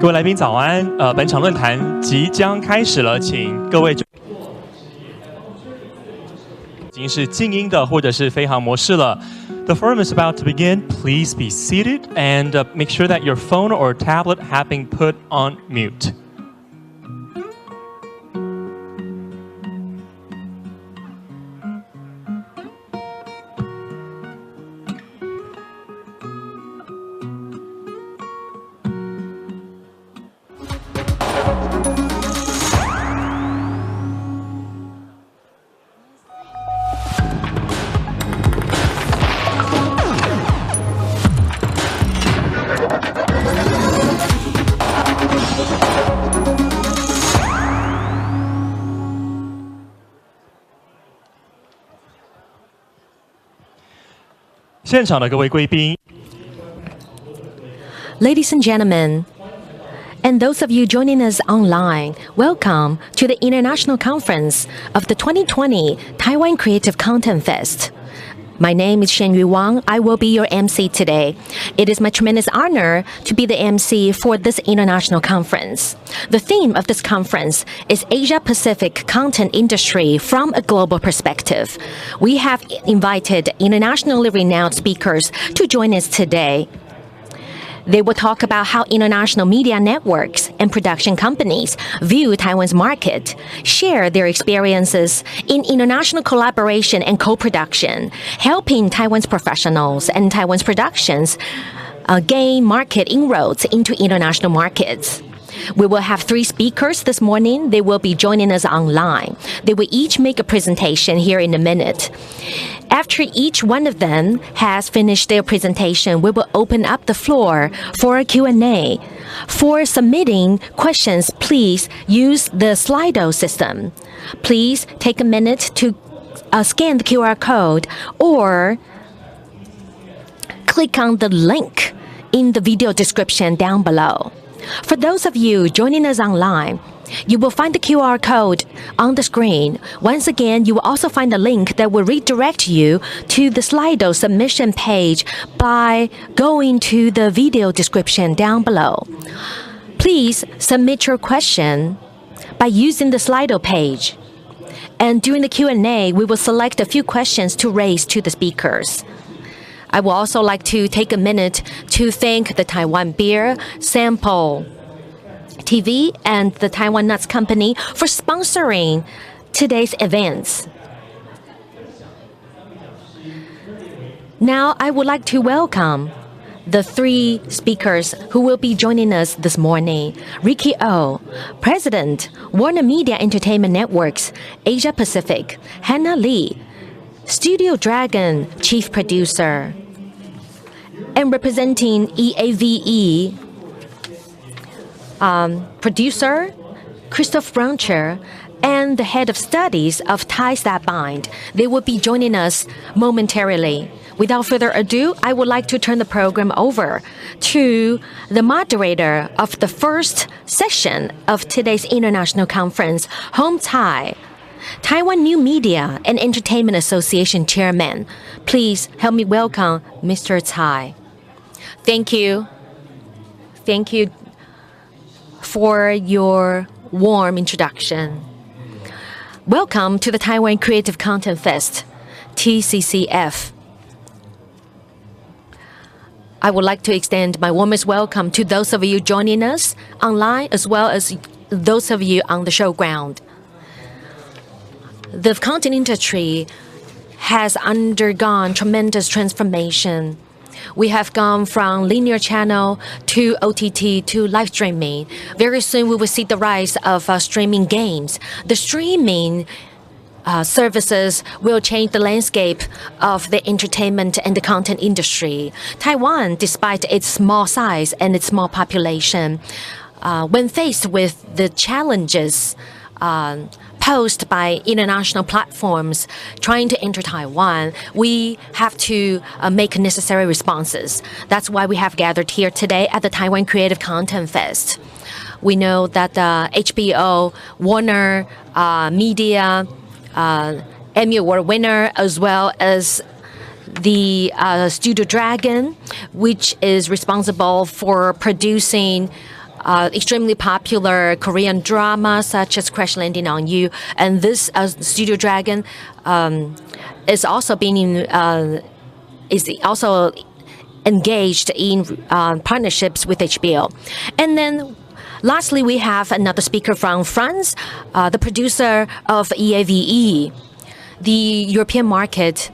各位来宾早安，本场论坛即将开始了，请各位已经是静音的或者是飞行模式了。The forum is about to begin. Please be seated and make sure that your phone or tablet have been put on mute.现场的各位贵宾 Ladies and gentlemen, and those of you joining us online, welcome to the International Conference of the 2020 Taiwan Creative Content Fest. My name is Shenyu Wang. I will be your MC today. It is my tremendous honor to be the MC for this international conference. The theme of this conference is Asia-Pacific content industry from a global perspective. We have invited internationally renowned speakers to join us today. They will talk about how international media networks and production companies view Taiwan's market, share their experiences in international collaboration and co-production, helping Taiwan's professionals and Taiwan's productions gain market inroads into international markets. We will have 3 speakers this morning. They will be joining us online. They will each make a presentation here in a minute. After each one of them has finished their presentation, we will open up the floor for a Q&A. For submitting questions, please use the Slido system. Please take a minute to scan the QR code or click on the link in the video description down below. For those of you joining us online, you will find the QR code on the screen. Once again, you will also find a link that will redirect you to the Slido submission page by going to the video description down below. Please submit your question by using the Slido page. And during the Q&A, we will select a few questions to raise to the speakers. I would also like to take a minute to thank the Taiwan Beer Sample TV and the Taiwan Nuts Company for sponsoring today's events. Now, I would like to welcome the 3 speakers who will be joining us this morning. Ricky Oh, President, Warner Media Entertainment Networks, Asia Pacific. Hannah Lee, Studio Dragon Chief Producer. And representing EAVE Producer, Christoph Brauncher, and the Head of Studies of Ties That Bind. They will be joining us momentarily. Without further ado, I would like to turn the program over to the moderator of the first session of today's international conference, Home Tai, Taiwan New Media and Entertainment Association Chairman. Please help me welcome Mr. Tsai. Thank you. Thank you for your warm introduction. Welcome to the Taiwan Creative Content Fest, TCCF. I would like to extend my warmest welcome to those of you joining us online as well as those of you on the showground. The content industry has undergone tremendous transformation. We have gone from linear channel to OTT to live streaming. Very soon we will see the rise of streaming games. The streaming services will change the landscape of the entertainment and the content industry. Taiwan, despite its small size and its small population, when faced with the challenges posed by international platforms trying to enter Taiwan, we have to make necessary responses. That's why we have gathered here today at the Taiwan Creative Content Fest. We know that HBO, Warner Media, Emmy Award winner, as well as the Studio Dragon, which is responsible for producing extremely popular Korean drama such as Crash Landing on You, and this Studio Dragon is also engaged in partnerships with HBO. And then lastly, we have another speaker from France, the producer of EAVE. The European market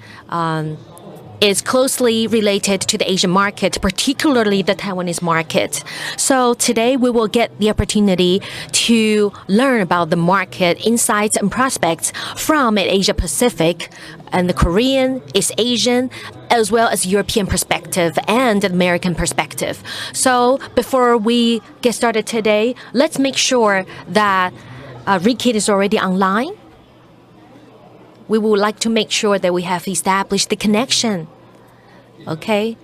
is closely related to the Asian market, particularly the Taiwanese market. So today we will get the opportunity to learn about the market insights and prospects from an Asia Pacific and the Korean, East Asian, as well as European perspective and American perspective. So before we get started today, let's make sure that Ricky is already online. We would like to make sure that we have established the connection. Okay?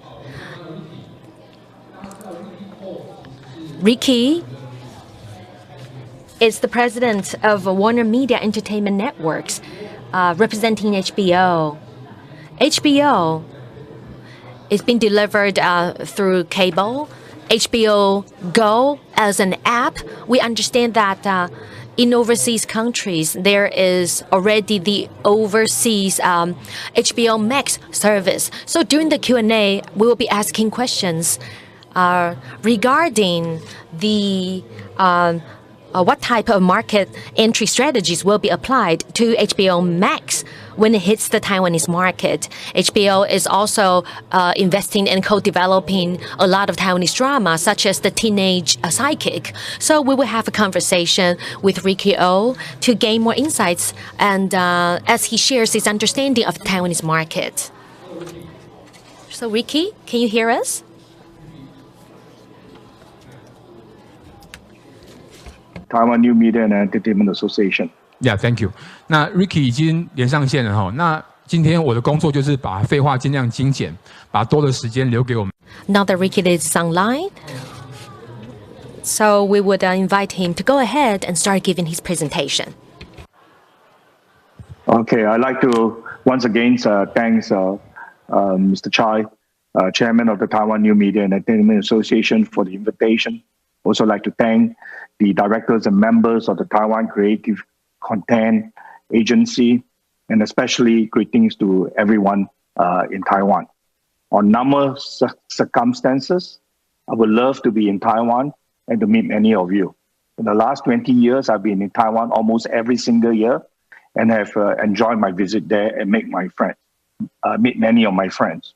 Ricky is the president of Warner Media Entertainment Networks, representing HBO. HBO is being delivered through cable. HBO Go as an app. We understand that in overseas countries, there is already the overseas HBO Max service. So during the Q&A, we will be asking questions regarding the what type of market entry strategies will be applied to HBO Max when it hits the Taiwanese market. HBO is also investing and co-developing a lot of Taiwanese drama, such as the Teenage Psychic. So we will have a conversation with Ricky O to gain more insights and as he shares his understanding of the Taiwanese market. So Ricky, can you hear us? Taiwan New Media and Entertainment Association. Yeah, thank you. 那 Ricky 已经连上线了哈。那今天我的工作就是把废话尽量精简，把多的时间留给我们。Now that Ricky is online, so we would invite him to go ahead and start giving his presentation. Okay, I'd like to once again thanks Mr. Chai, Chairman of the Taiwan New Media and Entertainment Association, for the invitation. Also like to thank the directors and members of the Taiwan Creative Content Agency, and especially greetings to everyone in Taiwan. On numerous circumstances, I would love to be in Taiwan and to meet many of you. In the last 20 years, I've been in Taiwan almost every single year and have enjoyed my visit there and meet many of my friends.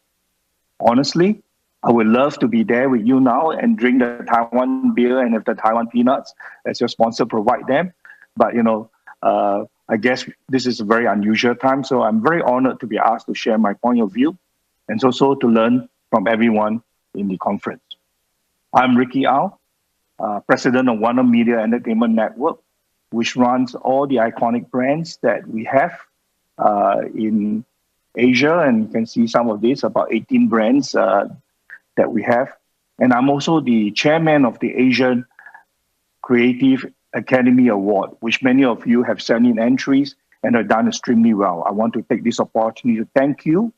Honestly, I would love to be there with you now and drink the Taiwan beer and have the Taiwan peanuts as your sponsor provide them. But, I guess this is a very unusual time. So I'm very honored to be asked to share my point of view and also to learn from everyone in the conference. I'm Ricky Au, President of Warner Media Entertainment Network, which runs all the iconic brands that we have in Asia. And you can see some of these, about 18 brands that we have. And I'm also the chairman of the Asian Creative Academy Award, which many of you have sent in entries and have done extremely well. I want to take this opportunity to thank you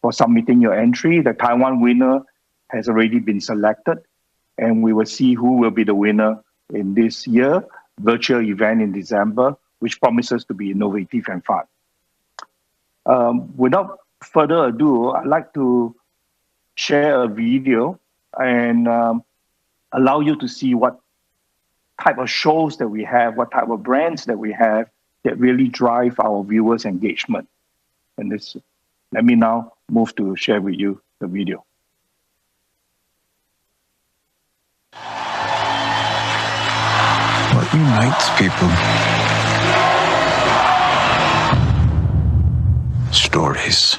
for submitting your entry. The Taiwan winner has already been selected, and we will see who will be the winner in this year virtual event in December, which promises to be innovative and fun. Without further ado, I'd like to share a video and allow you to see what type of shows that we have, what type of brands that we have that really drive our viewers' engagement. And let me now move to share with you the video. What unites people? Stories.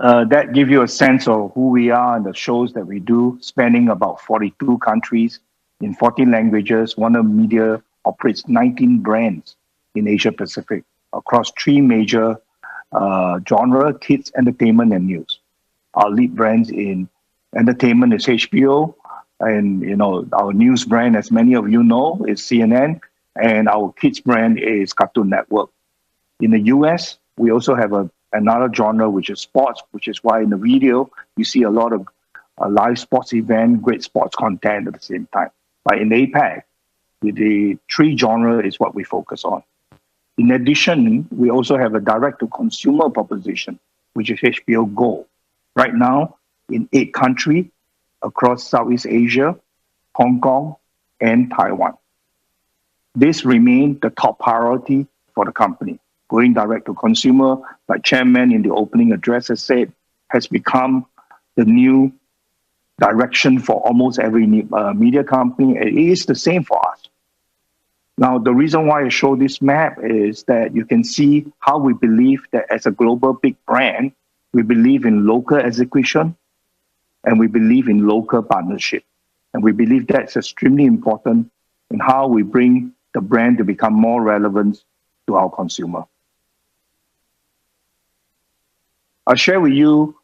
That gives you a sense of who we are and the shows that we do, spanning about 42 countries in 14 languages. Warner Media operates 19 brands in Asia Pacific across 3 major genre: kids, entertainment, and news. Our lead brands in Entertainment is HBO, and our news brand, as many of you know, is CNN, and our kids brand is Cartoon Network. In the US, we also have another genre, which is sports, which is why in the video you see a lot of live sports event, great sports content at the same time. But in APAC, the three genre is what we focus on. In addition, we also have a direct-to-consumer proposition, which is HBO Go. Right now, in 8 countries across Southeast Asia, Hong Kong, and Taiwan. This remains the top priority for the company. Going direct-to-consumer, like Chairman in the opening address has said, has become the new direction for almost every media company. It is the same for us. Now, the reason why I show this map is that you can see how we believe that as a global big brand, we believe in local execution and we believe in local partnership. And we believe that's extremely important in how we bring the brand to become more relevant to our consumer. I'll share with you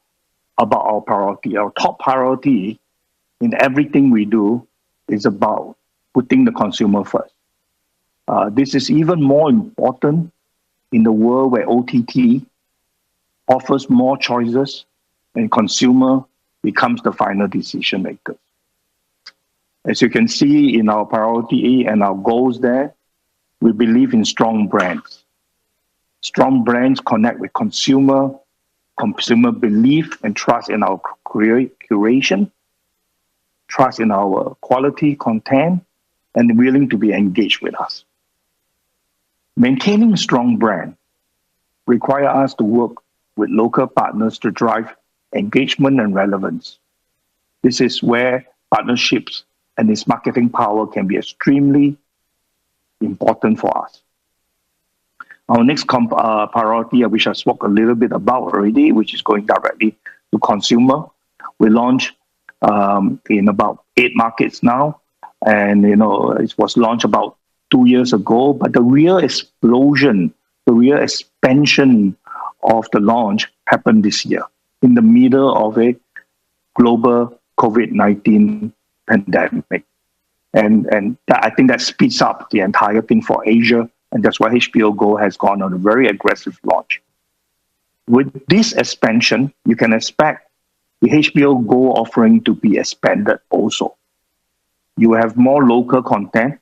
about our priority. Our top priority in everything we do is about putting the consumer first. This is even more important in the world where OTT offers more choices and consumer becomes the final decision maker. As you can see in our priority and our goals there, we believe in strong brands. Strong brands connect with consumer belief and trust in our curation, trust in our quality content, and willing to be engaged with us. Maintaining a strong brand requires us to work with local partners to drive engagement and relevance. This is where partnerships and its marketing power can be extremely important for us. Our next priority, which I spoke a little bit about already, which is going directly to consumer. We launched in about 8 markets now, and it was launched about 2 years ago, but the real explosion, the real expansion of the launch happened this year in the middle of a global COVID-19 pandemic. And I think that speeds up the entire thing for Asia, and that's why HBO Go has gone on a very aggressive launch. With this expansion, you can expect the HBO Go offering to be expanded also. You have more local content,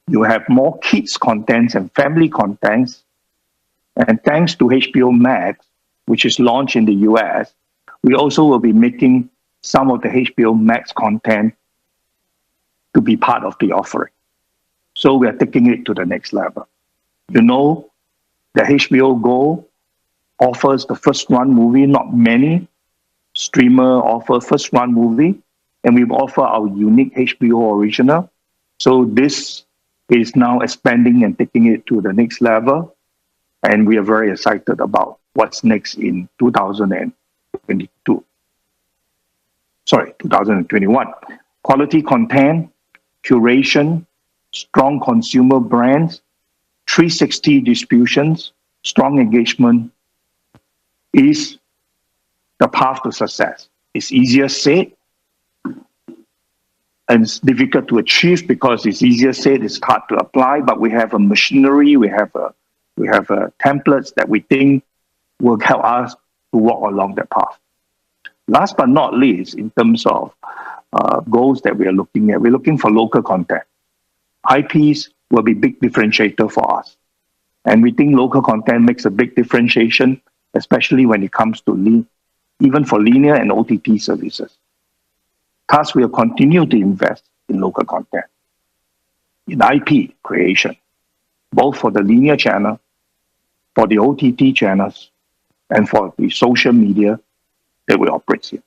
you have more kids contents and family contents, and thanks to HBO Max, which is launched in the US, we also will be making some of the HBO Max content to be part of the offering. So we are taking it to the next level. You know that HBO Go offers the first run movie, not many streamers offer first run movie, and we offer our unique HBO original. So this is now expanding and taking it to the next level, and we are very excited about what's next in 2021. Quality content, curation, strong consumer brands, 360 distributions, strong engagement is the path to success. It's easier said, and it's difficult to achieve because it's easier said, it's hard to apply, but we have a machinery, we have templates that we think will help us to walk along that path. Last but not least, in terms of goals that we are looking at, we're looking for local content. IPs will be a big differentiator for us. And we think local content makes a big differentiation, especially when it comes to even for linear and OTT services. Thus, we'll continue to invest in local content, in IP creation, both for the linear channel, for the OTT channels, and for the social media that we operate here.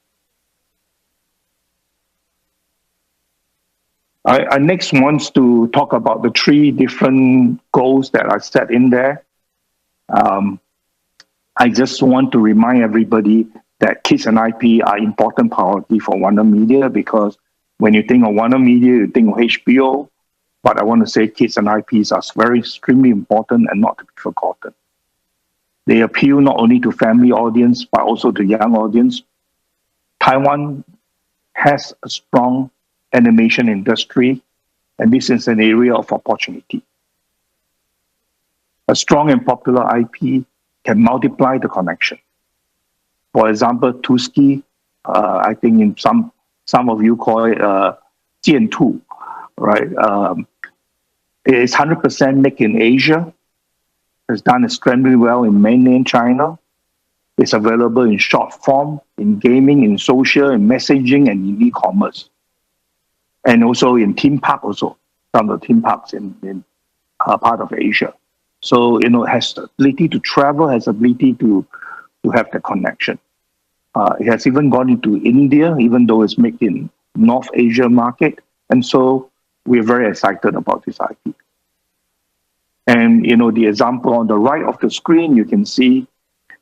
I next wants to talk about the 3 different goals that are set in there. I just want to remind everybody that kids and IP are important priority for Warner Media, because when you think of Warner Media, you think of HBO, but I want to say kids and IPs are very extremely important and not to be forgotten. They appeal not only to family audience, but also to young audience. Taiwan has a strong animation industry, and this is an area of opportunity. A strong and popular IP can multiply the connection. For example, Tuski, I think in some of you call it Jian Tu, right? It is 100% made in Asia. It's done extremely well in mainland China. It's available in short form, in gaming, in social, in messaging, and in e-commerce. And also in theme park also, some of the theme parks in part of Asia. So, it has the ability to travel, has the ability to have the connection. It has even gone into India, even though it's made in North Asia market. And so we're very excited about this IP. And, the example on the right of the screen, you can see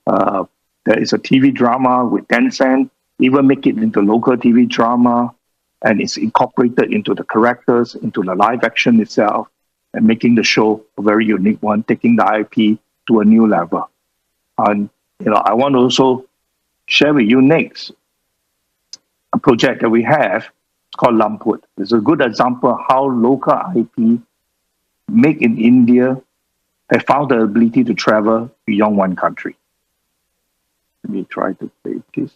there is a TV drama with Tencent, even make it into local TV drama, and it's incorporated into the characters, into the live action itself, and making the show a very unique one, taking the IP to a new level. And, I want to also share with you next a project that we have. It's called Lamput. It's a good example of how local IP made in India have found the ability to travel beyond one country. Let me try to play this.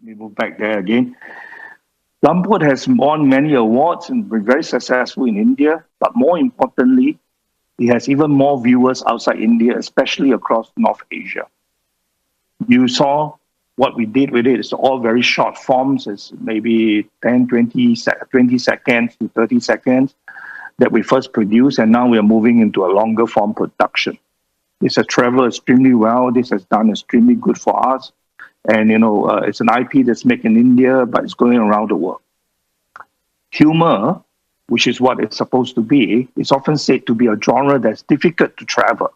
Let me move back there again. Lamput has won many awards and been very successful in India, but more importantly, it has even more viewers outside India, especially across North Asia. You saw what we did with it. It's all very short forms. It's maybe 10, 20 seconds to 30 seconds that we first produced, and now we are moving into a longer form production. This has traveled extremely well. This has done extremely good for us. And, it's an IP that's made in India, but it's going around the world. Humor, which is what it's supposed to be, is often said to be a genre that's difficult to travel.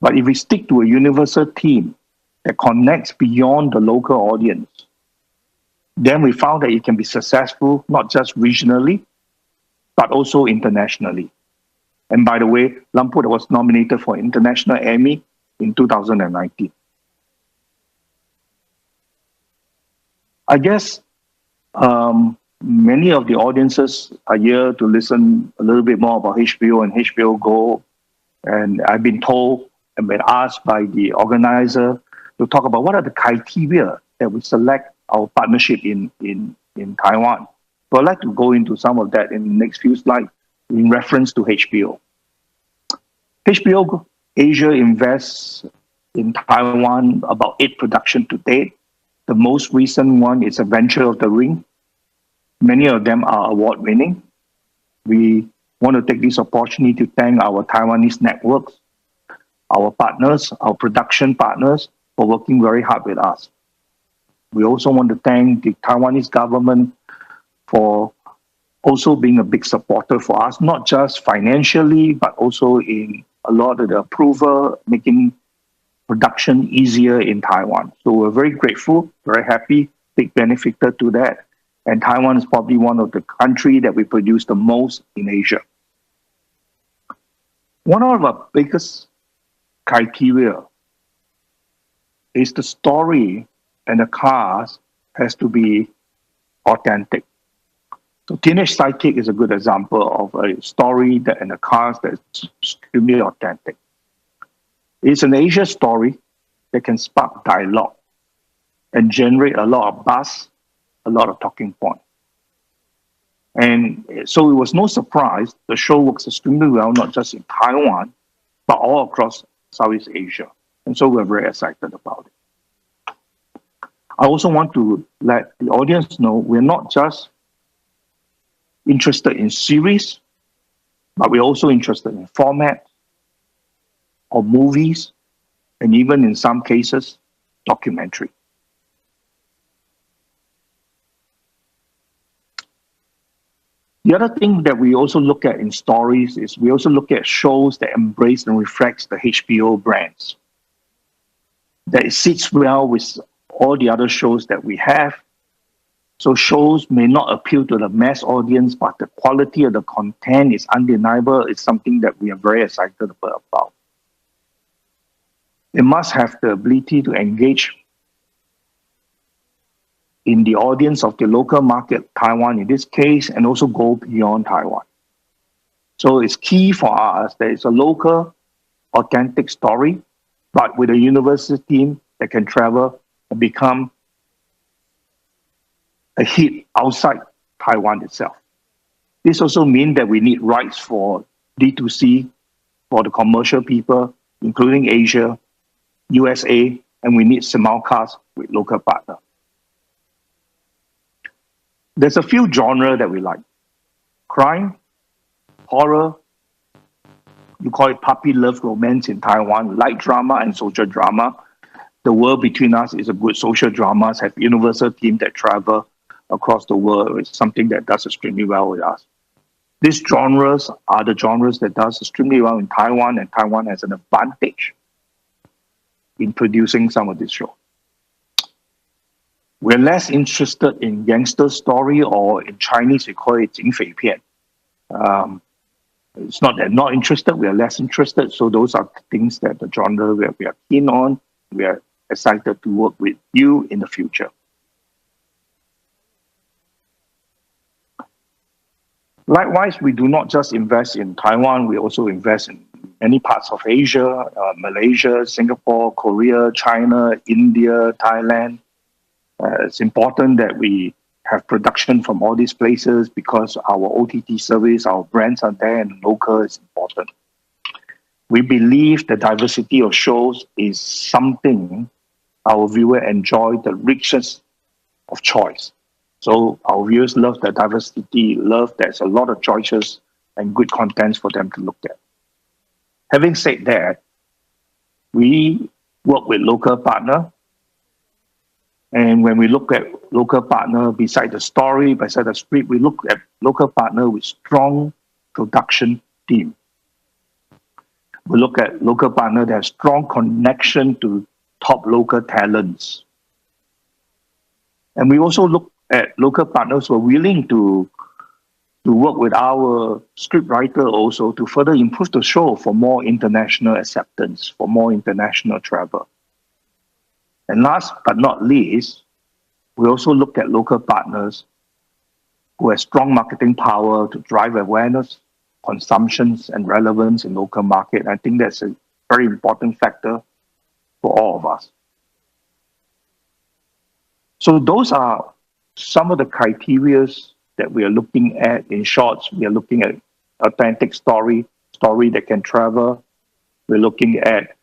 But if we stick to a universal theme that connects beyond the local audience, then we found that it can be successful, not just regionally, but also internationally. And by the way, Lamput was nominated for International Emmy in 2019. I guess many of the audiences are here to listen a little bit more about HBO and HBO Go. And I've been told and been asked by the organizer to talk about what are the criteria that we select our partnership in Taiwan. So I'd like to go into some of that in the next few slides in reference to HBO. HBO Asia invests in Taiwan about 8 productions to date. The most recent one is Adventure of the Ring. Many of them are award-winning. We want to take this opportunity to thank our Taiwanese networks, our partners, our production partners, for working very hard with us. We also want to thank the Taiwanese government for also being a big supporter for us, not just financially, but also in a lot of the approval, making production easier in Taiwan. So we're very grateful, very happy, big benefactor to that. And Taiwan is probably one of the countries that we produce the most in Asia. One of our biggest criteria is the story and the cast has to be authentic. So Teenage Sidekick is a good example of a story and a cast that's extremely authentic. It's an Asia story that can spark dialogue and generate a lot of buzz, a lot of talking points. And so it was no surprise the show works extremely well, not just in Taiwan, but all across Southeast Asia. And so we're very excited about it. I also want to let the audience know we're not just interested in series, but we're also interested in format or movies, and even in some cases, documentary. The other thing that we also look at in stories is we also look at shows that embrace and reflects the HBO brands. That it sits well with all the other shows that we have. So shows may not appeal to the mass audience, but the quality of the content is undeniable. It's something that we are very excited about. It must have the ability to engage in the audience of the local market, Taiwan in this case, and also go beyond Taiwan. So it's key for us that it's a local, authentic story, but with a universal theme that can travel and become a hit outside Taiwan itself. This also means that we need rights for D2C, for the commercial people, including Asia, USA, and we need simulcast with local partners. There's a few genres that we like. Crime, horror, you call it puppy love romance in Taiwan, light drama and social drama. The World Between Us is a good social dramas, have universal themes that travel across the world. It's something that does extremely well with us. These genres are the genres that does extremely well in Taiwan, and Taiwan has an advantage in producing some of these shows. We're less interested in gangster story, or in Chinese we call it 警匪片. It's not that not interested, we are less interested. So those are things that the genre where we are keen on. We are excited to work with you in the future. Likewise, we do not just invest in Taiwan, we also invest in many parts of Asia, Malaysia, Singapore, Korea, China, India, Thailand. It's important that we have production from all these places because our OTT service, our brands are there, and local is important. We believe the diversity of shows is something our viewers enjoy, the richness of choice. So our viewers love the diversity, love there's a lot of choices and good contents for them to look at. Having said that, we work with local partners. And when we look at local partner, beside the story, beside the script, we look at local partner with strong production team. We look at local partner that have strong connection to top local talents. And we also look at local partners who are willing to work with our script writer also to further improve the show for more international acceptance, for more international travel. And last but not least, we also look at local partners who have strong marketing power to drive awareness, consumptions, and relevance in local market. I think that's a very important factor for all of us. So those are some of the criteria that we are looking at. In short, we are looking at authentic story that can travel. We're looking at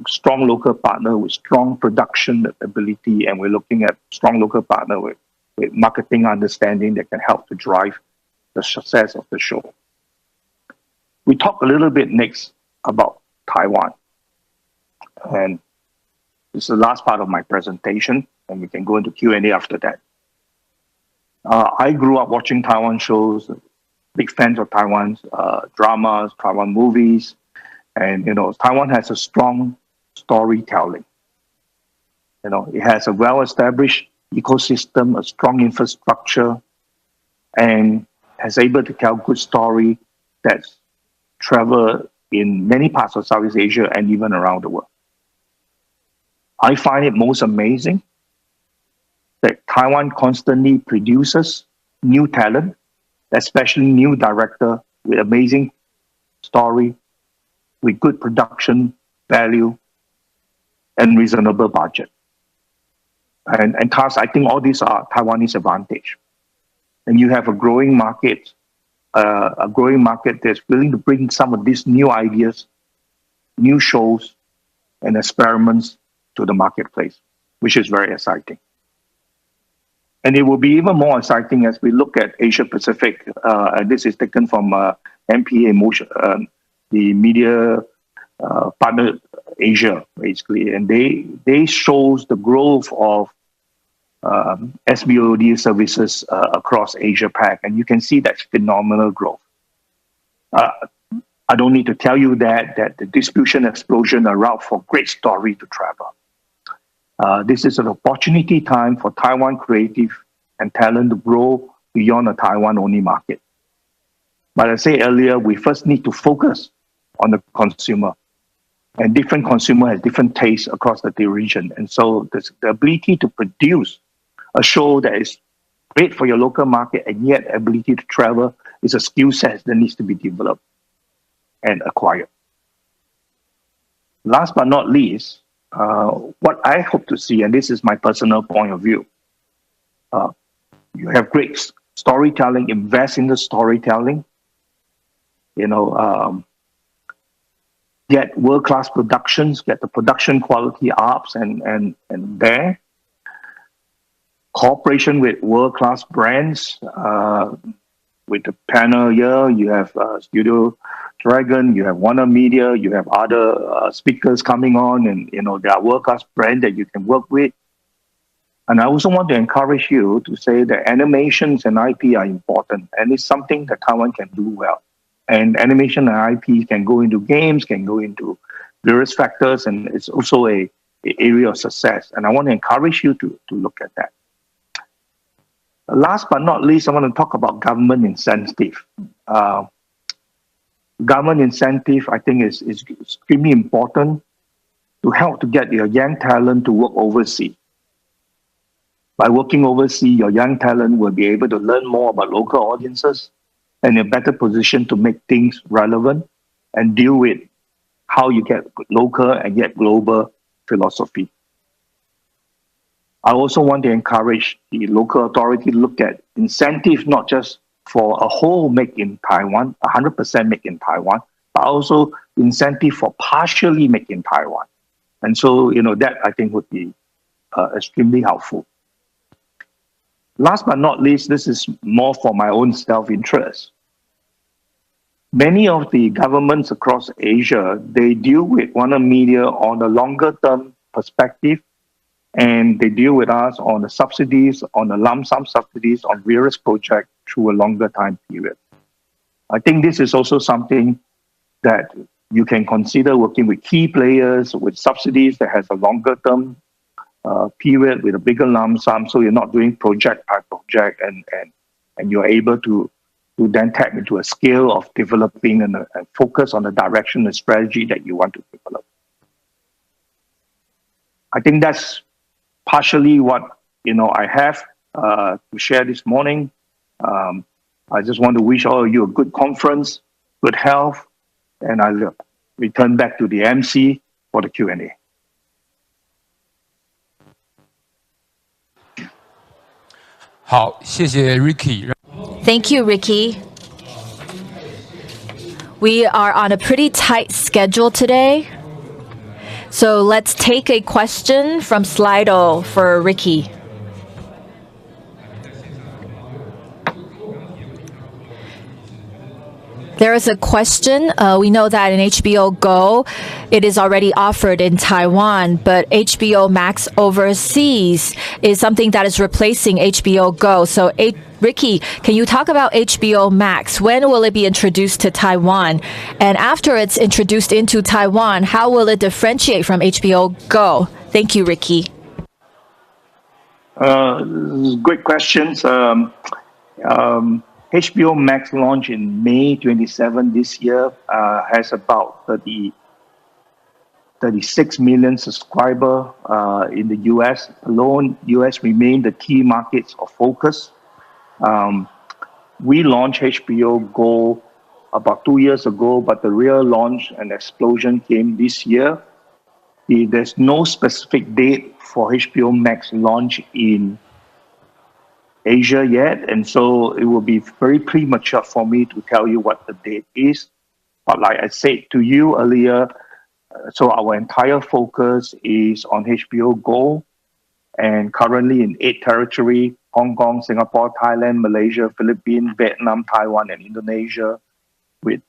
strong local partner with strong production ability, and we're looking at strong local partner with marketing understanding that can help to drive the success of the show. We talk a little bit next about Taiwan. And this is the last part of my presentation, and we can go into Q&A after that. I grew up watching Taiwan shows, big fans of Taiwan's dramas, Taiwan movies. And, Taiwan has a strong storytelling. It has a well-established ecosystem, a strong infrastructure, and has able to tell good story that's travel in many parts of Southeast Asia and even around the world. I find it most amazing that Taiwan constantly produces new talent, especially new director with amazing story, with good production value and reasonable budget. And thus, I think all these are Taiwanese advantage. And you have a growing market that's willing to bring some of these new ideas, new shows, and experiments to the marketplace, which is very exciting. And it will be even more exciting as we look at Asia Pacific. And this is taken from MPA Motion, the media partner Asia, basically, and they shows the growth of SVOD services across Asia Pac, and you can see that's phenomenal growth. I don't need to tell you that the distribution explosion allowed for great story to travel. This is an opportunity time for Taiwan creative and talent to grow beyond a Taiwan-only market. But I said earlier, we first need to focus on the consumer. And different consumer has different tastes across the region. And so the ability to produce a show that is great for your local market and yet ability to travel is a skill set that needs to be developed and acquired. Last but not least, what I hope to see, and this is my personal point of view, you have great storytelling, invest in the storytelling, get world-class productions, get the production quality ups and there. Cooperation with world-class brands, with the panel here, you have Studio Dragon, you have Warner Media, you have other speakers coming on, and there are world-class brands that you can work with. And I also want to encourage you to say that animations and IP are important, and it's something that Taiwan can do well. And animation and IP can go into games, can go into various factors, and it's also a area of success. And I want to encourage you to look at that. Last but not least, I want to talk about government incentive. Government incentive, I think, is extremely important to help to get your young talent to work overseas. By working overseas, your young talent will be able to learn more about local audiences and in a better position to make things relevant and deal with how you get local and yet global philosophy. I also want to encourage the local authority to look at incentives, not just for a whole make in Taiwan, 100% make in Taiwan, but also incentive for partially make in Taiwan. And so, that I think would be extremely helpful. Last but not least, this is more for my own self-interest. Many of the governments across Asia, they deal with Warner Media on a longer-term perspective, and they deal with us on the subsidies, on the lump sum subsidies on various projects through a longer time period. I think this is also something that you can consider working with key players with subsidies that has a longer term period with a bigger lump sum, so you're not doing project by project, and you're able to then tap into a scale of developing and focus on the direction and strategy that you want to develop. I think that's partially what I have to share this morning. I just want to wish all of you a good conference, good health, and I'll return back to the MC for the Q&A. Ricky. Thank you, Ricky. We are on a pretty tight schedule today. So let's take a question from Slido for Ricky. There is a question. We know that in HBO Go, it is already offered in Taiwan, but HBO Max overseas is something that is replacing HBO Go. So Ricky, can you talk about HBO Max? When will it be introduced to Taiwan? And after it's introduced into Taiwan, how will it differentiate from HBO Go? Thank you, Ricky. Great questions. HBO Max launched in May 27 this year, has about 36 million subscribers in the US alone. US remain the key markets of focus. We launched HBO Go about 2 years ago, but the real launch and explosion came this year. There's no specific date for HBO Max launch in Asia yet, and so it will be very premature for me to tell you what the date is. But like I said to you earlier, so our entire focus is on HBO Go, and currently in 8 territories: Hong Kong, Singapore, Thailand, Malaysia, Philippines, Vietnam, Taiwan, and Indonesia, with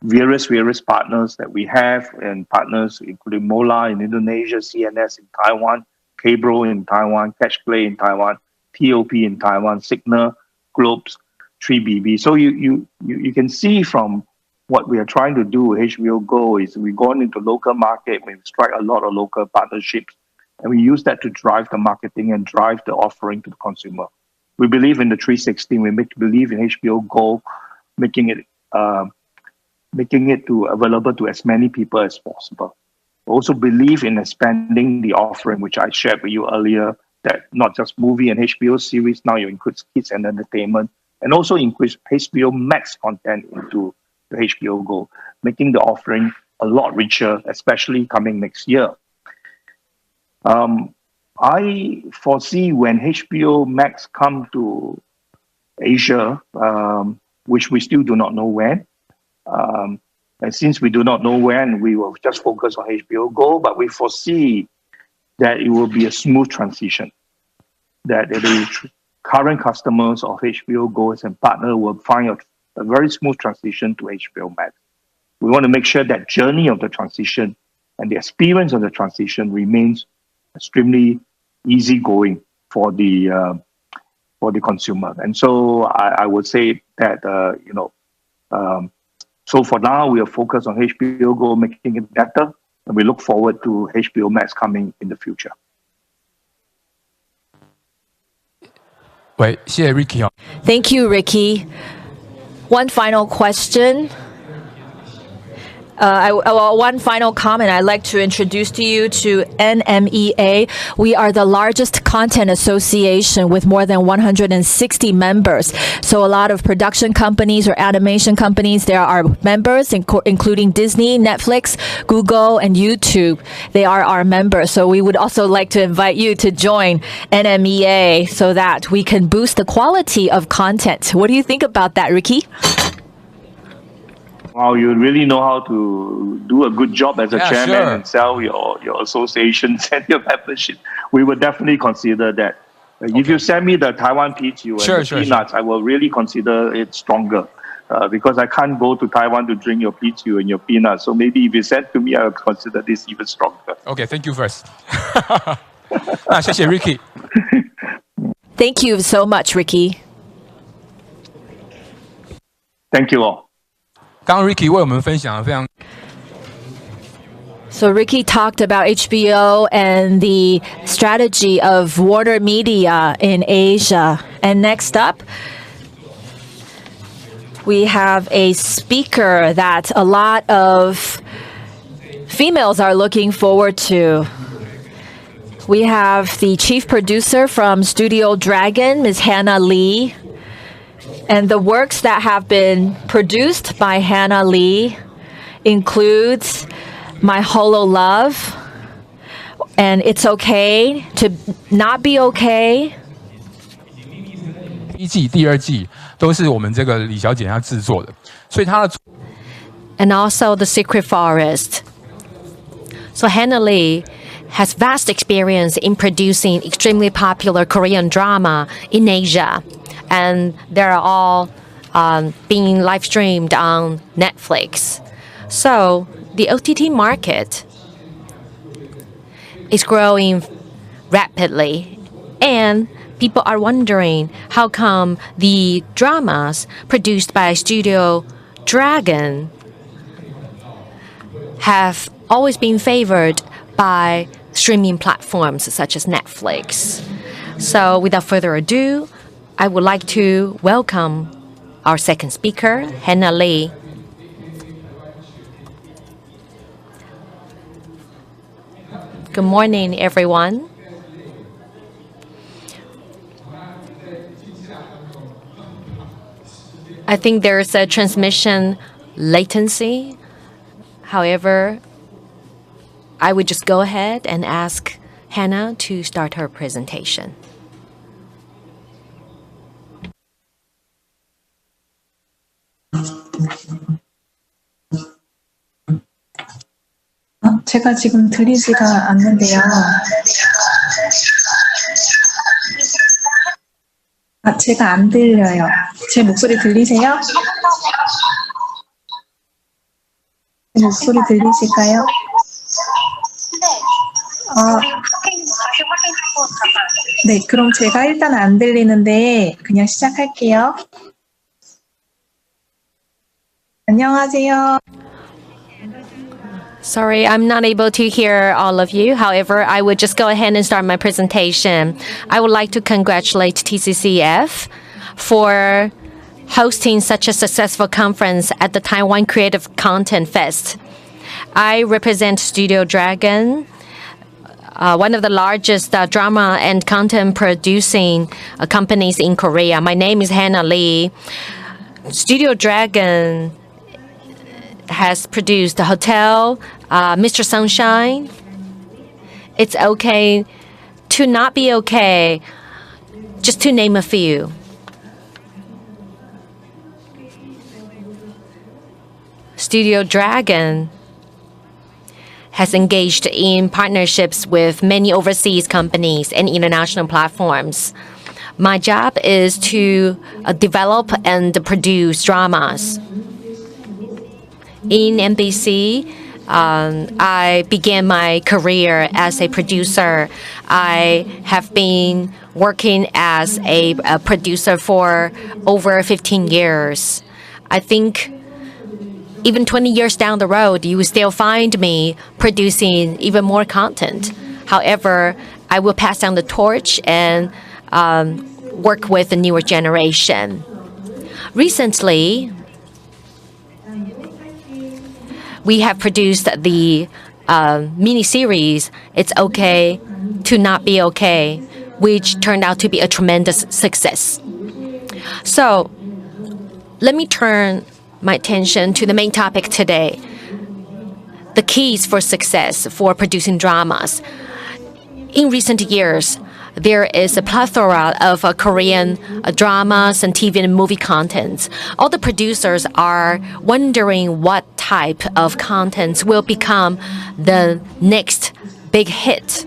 various partners that we have, and partners including Mola in Indonesia, CNS in Taiwan, Cabro in Taiwan, Catchplay in Taiwan, TOP in Taiwan, Signa, Globes, 3BB. So you can see from what we are trying to do with HBO Go is we're going into local market, we strike a lot of local partnerships, and we use that to drive the marketing and drive the offering to the consumer. We believe in the 360. We believe in HBO Go, making it available to as many people as possible. We also believe in expanding the offering, which I shared with you earlier, that not just movie and HBO series, now you include kids and entertainment, and also increase HBO Max content into the HBO Go, making the offering a lot richer, especially coming next year. I foresee when HBO Max come to Asia, which we still do not know when, and since we do not know when, we will just focus on HBO Go, but we foresee that it will be a smooth transition, that the current customers of HBO Go as a partner will find a very smooth transition to HBO Max. We want to make sure that journey of the transition and the experience of the transition remains extremely easygoing for the consumer. And so I would say that so for now we are focused on HBO Go, making it better, and we look forward to HBO Max coming in the future. 喂，谢谢 Ricky 哦。 Thank you, Ricky. One final question. One final comment. I'd like to introduce to you to NMEA. We are the largest content association with more than 160 members. So a lot of production companies or animation companies, there are members, including Disney, Netflix, Google, and YouTube. They are our members. So we would also like to invite you to join NMEA so that we can boost the quality of content. What do you think about that, Ricky? Wow, you really know how to do a good job as a chairman sure. and sell your associations and your membership. We would definitely consider that. If you send me the Taiwan PTU and the peanuts, I will really consider it stronger because I can't go to Taiwan to drink your PTU and your peanuts. So maybe if you send to me, I will consider this even stronger. Okay, thank you first. 那谢谢 Ricky。 Thank you so much, Ricky. Thank you all. 刚刚 Ricky 为我们分享了非常。 So Ricky talked about HBO and the strategy of Warner Media in Asia. And next up, we have a speaker that a lot of females are looking forward to. We have the chief producer from Studio Dragon, Ms. Hannah Lee. And the works that have been produced by Hannah Lee includes My Holo Love and It's Okay to Not Be Okay. 第一季、第二季都是我们这个李小姐她制作的，所以她的 and also The Secret Forest. So Hannah Lee has vast experience in producing extremely popular Korean drama in Asia. And they're all being live streamed on Netflix. So the OTT market is growing rapidly, and people are wondering how come the dramas produced by Studio Dragon have always been favored by streaming platforms such as Netflix. So without further ado, I would like to welcome our second speaker, Hannah Lee. Good morning, everyone. I think there's a transmission latency. However, I would just go ahead and ask Hannah to start her presentation. 제가 지금 들리지가 않는데요. 제가 안 들려요. 제 목소리 들리세요? 소리 들리실까요? 네, 그럼 제가 일단 안 들리는데 그냥 시작할게요. 안녕하세요. Sorry, I'm not able to hear all of you. However, I would just go ahead and start my presentation. I would like to congratulate TCCF for hosting such a successful conference at the Taiwan Creative Content Fest. I represent Studio Dragon, one of the largest drama and content producing companies in Korea. My name is Hannah Lee. Studio Dragon has produced The Hotel, Mr. Sunshine. It's okay to not be okay, just to name a few. Studio Dragon has engaged in partnerships with many overseas companies and international platforms. My job is to develop and produce dramas. In MBC, I began my career as a producer. I have been working as a producer for over 15 years. I think even 20 years down the road, you will still find me producing even more content. However, I will pass down the torch and work with the newer generation. Recently, we have produced the mini-series, It's Okay to Not Be Okay, which turned out to be a tremendous success. So, let me turn my attention to the main topic today, the keys for success for producing dramas. In recent years, there is a plethora of Korean dramas and TV and movie contents. All the producers are wondering what type of contents will become the next big hit.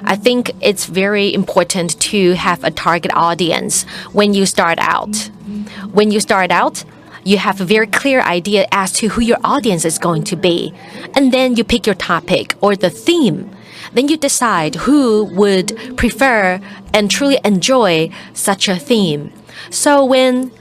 I think it's very important to have a target audience when you start out. When you start out, you have a very clear idea as to who your audience is going to be. And then you pick your topic or the theme. Then you decide who would prefer and truly enjoy such a theme. So when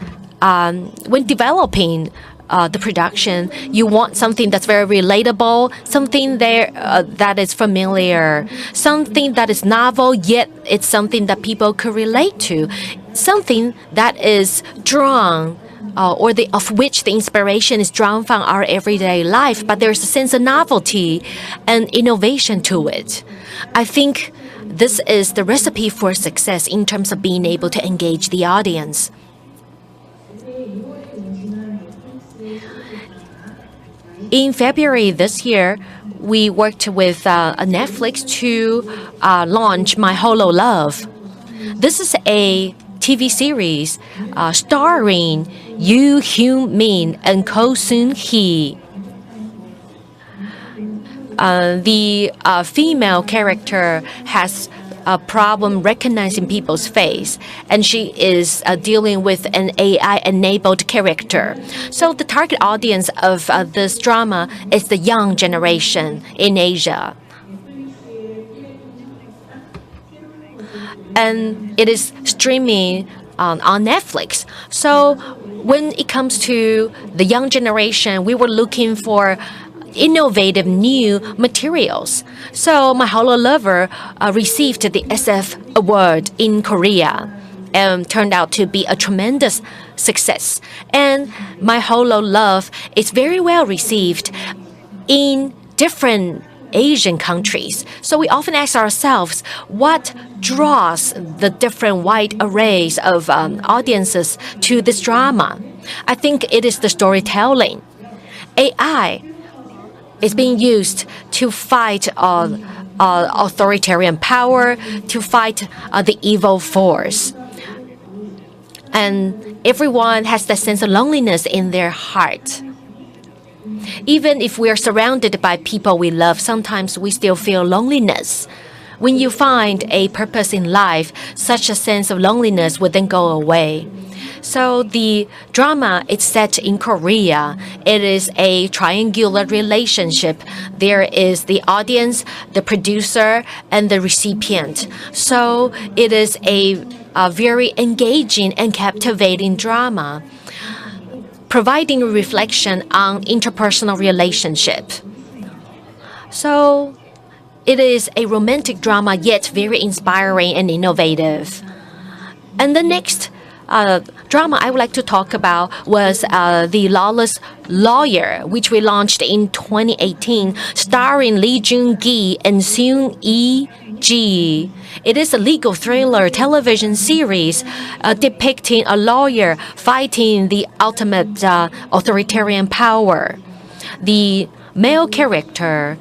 developing the production, you want something that's very relatable, something there that is familiar, something that is novel, yet it's something that people could relate to, something that is drawn of which the inspiration is drawn from our everyday life, but there's a sense of novelty and innovation to it. I think this is the recipe for success in terms of being able to engage the audience. In February this year, we worked with Netflix to launch My Holo Love. This is a TV series starring Yoo Hyun Min and Ko Soon Hee. The female character has a problem recognizing people's face, and she is dealing with an AI-enabled character. So the target audience of this drama is the young generation in Asia. And it is streaming on Netflix. So when it comes to the young generation, we were looking for innovative new materials. So My Holo Lover received the SF award in Korea and turned out to be a tremendous success. And My Holo Love is very well received in different Asian countries. So we often ask ourselves, what draws the different wide arrays of audiences to this drama? I think it is the storytelling. AI is being used to fight authoritarian power, to fight the evil force. And everyone has that sense of loneliness in their heart. Even if we are surrounded by people we love, sometimes we still feel loneliness. When you find a purpose in life, such a sense of loneliness would then go away. So the drama is set in Korea. It is a triangular relationship. There is the audience, the producer, and the recipient. So it is a very engaging and captivating drama, providing a reflection on interpersonal relationship. So it is a romantic drama, yet very inspiring and innovative. And the next drama I would like to talk about was The Lawless Lawyer, which we launched in 2018, starring Lee Joon-gi and Seung E-ji. It is a legal thriller television series depicting a lawyer fighting the ultimate authoritarian power. The male character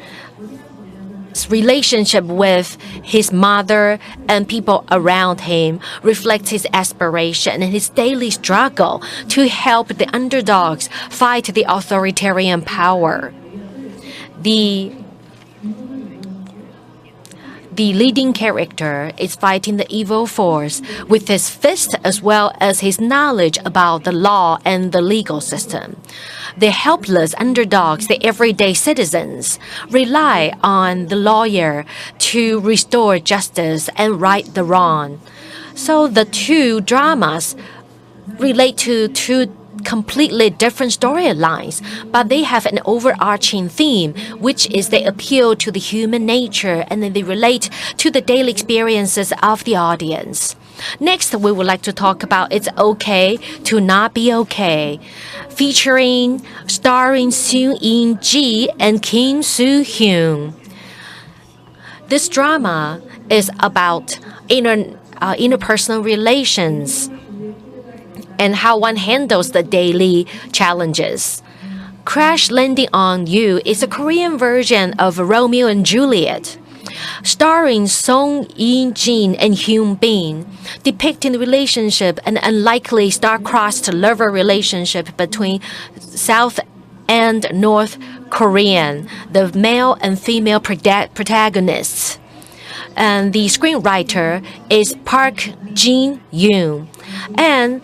relationship with his mother and people around him reflects his aspiration and his daily struggle to help the underdogs fight the authoritarian power. The leading character is fighting the evil force with his fist as well as his knowledge about the law and the legal system. The helpless underdogs, the everyday citizens, rely on the lawyer to restore justice and right the wrong. So the two dramas relate to two completely different storylines, but they have an overarching theme, which is they appeal to the human nature and then they relate to the daily experiences of the audience. Next, we would like to talk about It's Okay to Not Be Okay, starring Seung In-ji and Kim Soo-hyun. This drama is about interpersonal relations and how one handles the daily challenges. Crash Landing on You is a Korean version of Romeo and Juliet, starring Song In-jin and Hyun Bin, depicting the relationship, an unlikely star-crossed lover relationship between South and North Korean, the male and female protagonists. And the screenwriter is Park Jin-yoon. And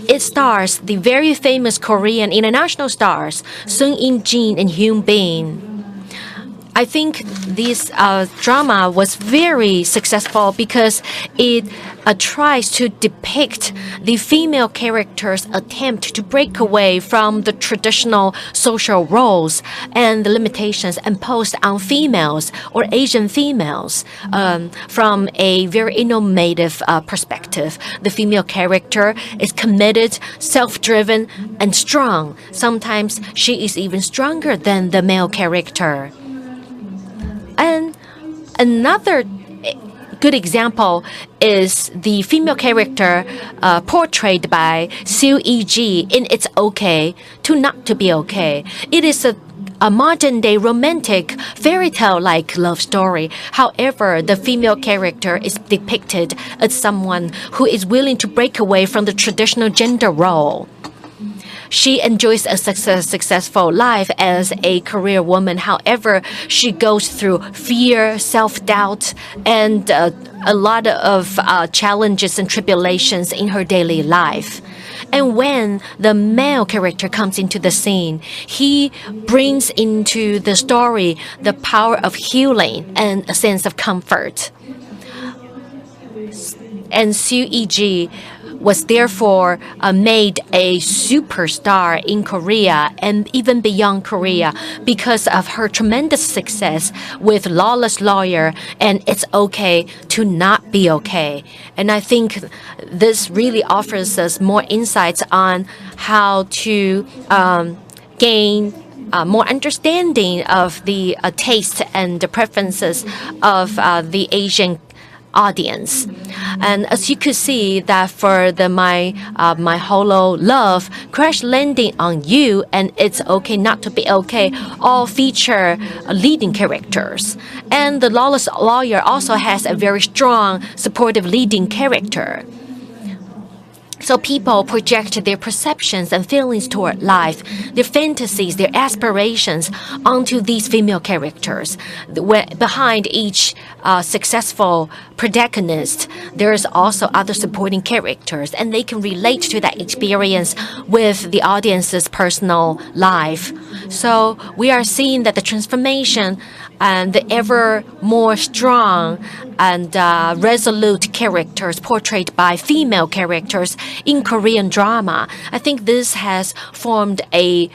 it stars the very famous Korean international stars Sung In-jin and Hyun Bin. I think this drama was very successful because it tries to depict the female character's attempt to break away from the traditional social roles and the limitations imposed on females or Asian females from a very innovative perspective. The female character is committed, self-driven, and strong. Sometimes she is even stronger than the male character. And another good example is the female character portrayed by Seo E-ji in It's Okay to Not to Be Okay. It is a modern-day romantic fairy tale-like love story. However, the female character is depicted as someone who is willing to break away from the traditional gender role. She enjoys a successful life as a career woman. However, she goes through fear, self-doubt, and a lot of challenges and tribulations in her daily life. And when the male character comes into the scene, he brings into the story the power of healing and a sense of comfort. And Seo E-ji was therefore made a superstar in Korea and even beyond Korea because of her tremendous success with Lawless Lawyer and It's Okay to Not Be Okay. And I think this really offers us more insights on how to gain more understanding of the taste and the preferences of the Asian audience. And as you could see that for the My Holo Love, Crash Landing on You, and It's Okay Not to Be Okay all feature leading characters. And The Lawless Lawyer also has a very strong supportive leading character. So people project their perceptions and feelings toward life, their fantasies, their aspirations onto these female characters. Behind each successful protagonist, there's also other supporting characters, and they can relate to that experience with the audience's personal life. So we are seeing that the transformation and the ever more strong and resolute characters portrayed by female characters in Korean drama. I think this has formed a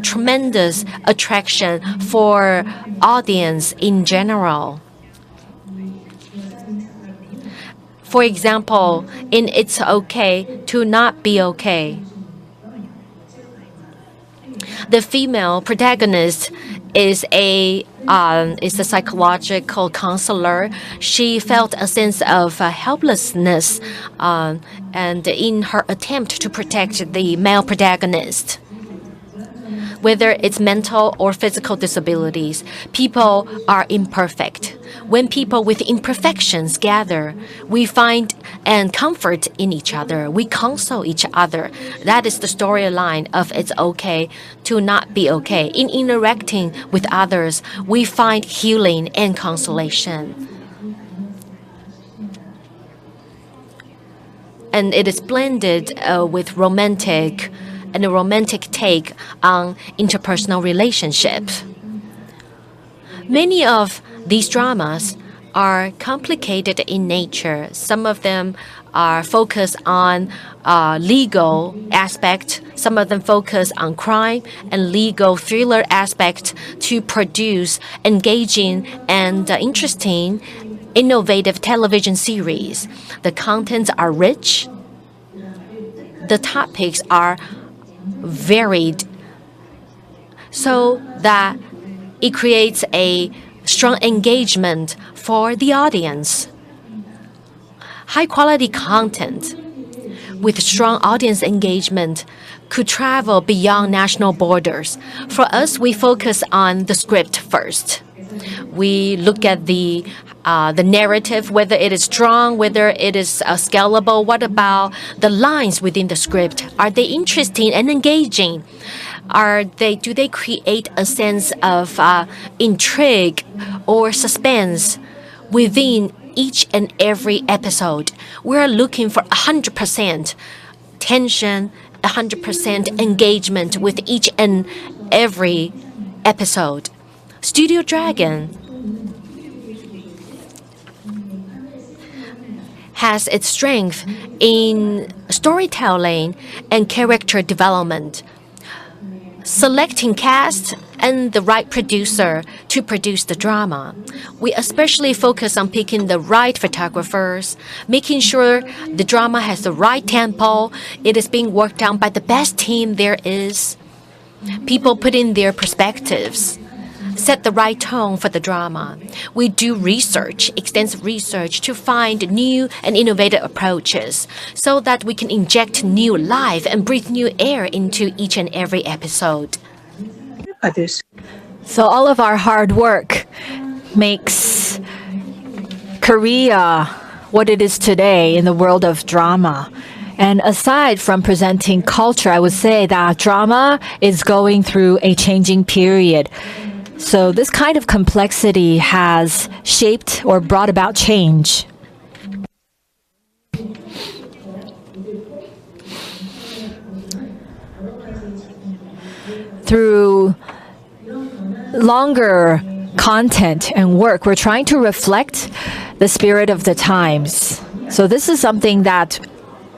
tremendous attraction for audience in general. For example, in It's Okay to Not Be Okay, the female protagonist is a psychological counselor. She felt a sense of helplessness, and in her attempt to protect the male protagonist. Whether it's mental or physical disabilities, people are imperfect. When people with imperfections gather, we find and comfort in each other. We console each other. That is the storyline of It's Okay to Not Be Okay. In interacting with others, we find healing and consolation. And it is blended with romantic and a romantic take on interpersonal relationships. Many of these dramas are complicated in nature. Some of them are focused on legal aspect. Some of them focus on crime and legal thriller aspect to produce engaging and interesting, innovative television series. The contents are rich. The topics are varied, so that it creates a strong engagement for the audience. High quality content with strong audience engagement could travel beyond national borders. For us, we focus on the script first. We look at the narrative, whether it is strong, whether it is scalable. What about the lines within the script? Are they interesting and engaging? Do they create a sense of intrigue or suspense within each and every episode? We're looking for 100% tension, 100% engagement with each and every episode. Studio Dragon has its strength in storytelling and character development, selecting cast and the right producer to produce the drama. We especially focus on picking the right photographers, making sure the drama has the right tempo, it is being worked on by the best team there is. People put in their perspectives, set the right tone for the drama. We do research, extensive research, to find new and innovative approaches so that we can inject new life and breathe new air into each and every episode. So all of our hard work makes Korea what it is today in the world of drama. And aside from presenting culture, I would say that drama is going through a changing period. So this kind of complexity has shaped or brought about change. Through longer content and work, we're trying to reflect the spirit of the times. So this is something that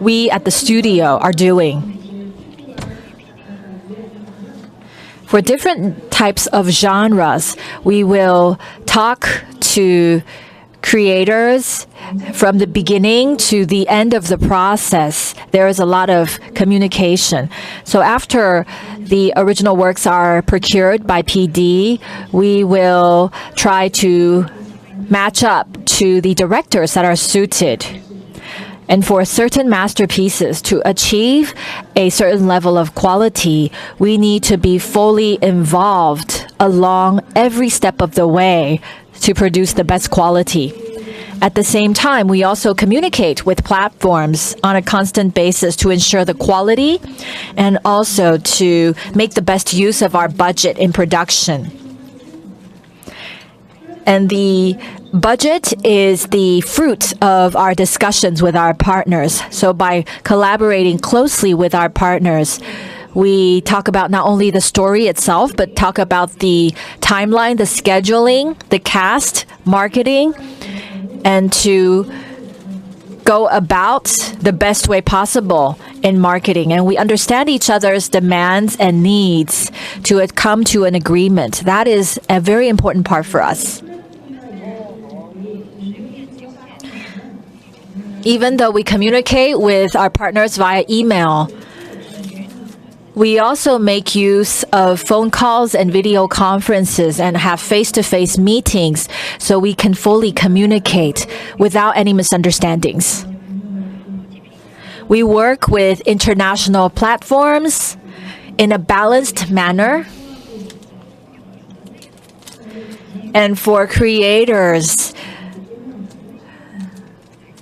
we at the studio are doing. For different types of genres, we will talk to creators from the beginning to the end of the process. There is a lot of communication. So after the original works are procured by PD, we will try to match up to the directors that are suited. And for certain masterpieces to achieve a certain level of quality, we need to be fully involved along every step of the way to produce the best quality. At the same time, we also communicate with platforms on a constant basis to ensure the quality and also to make the best use of our budget in production. And the budget is the fruit of our discussions with our partners. So by collaborating closely with our partners, we talk about not only the story itself, but talk about the timeline, the scheduling, the cast, marketing, and to go about the best way possible in marketing. And we understand each other's demands and needs to come to an agreement. That is a very important part for us. Even though we communicate with our partners via email, we also make use of phone calls and video conferences and have face-to-face meetings so we can fully communicate without any misunderstandings. We work with international platforms in a balanced manner. And for creators,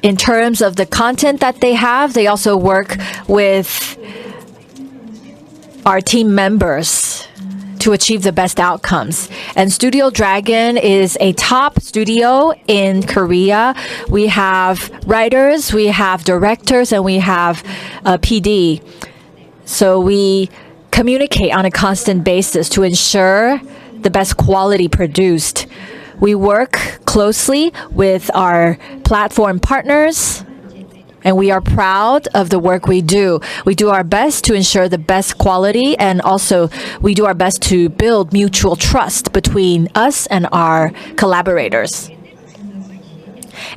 in terms of the content that they have, they also work with our team members to achieve the best outcomes. And Studio Dragon is a top studio in Korea. We have writers, we have directors, and we have a PD. So we communicate on a constant basis to ensure the best quality produced. We work closely with our platform partners, and we are proud of the work we do. We do our best to ensure the best quality, and also we do our best to build mutual trust between us and our collaborators.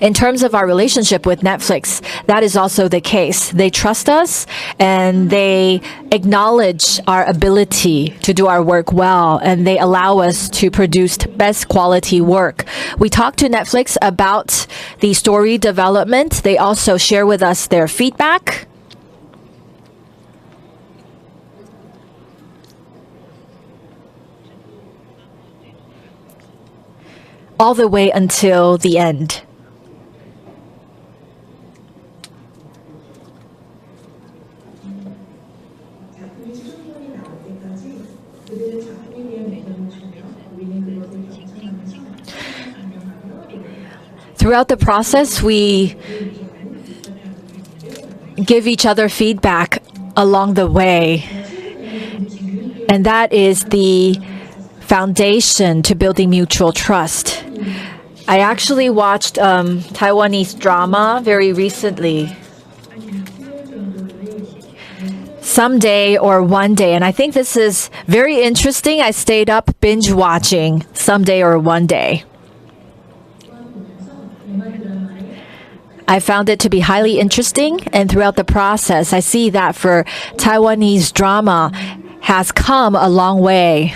In terms of our relationship with Netflix, that is also the case. They trust us and they acknowledge our ability to do our work well, and they allow us to produce best quality work. We talk to Netflix about the story development. They also share with us their feedback. All the way until the end. Throughout the process, we give each other feedback along the way. And that is the foundation to building mutual trust. I actually watched Taiwanese drama very recently. Someday or One Day. And I think this is very interesting. I stayed up binge watching Someday or One Day. I found it to be highly interesting, and throughout the process, I see that for Taiwanese drama has come a long way.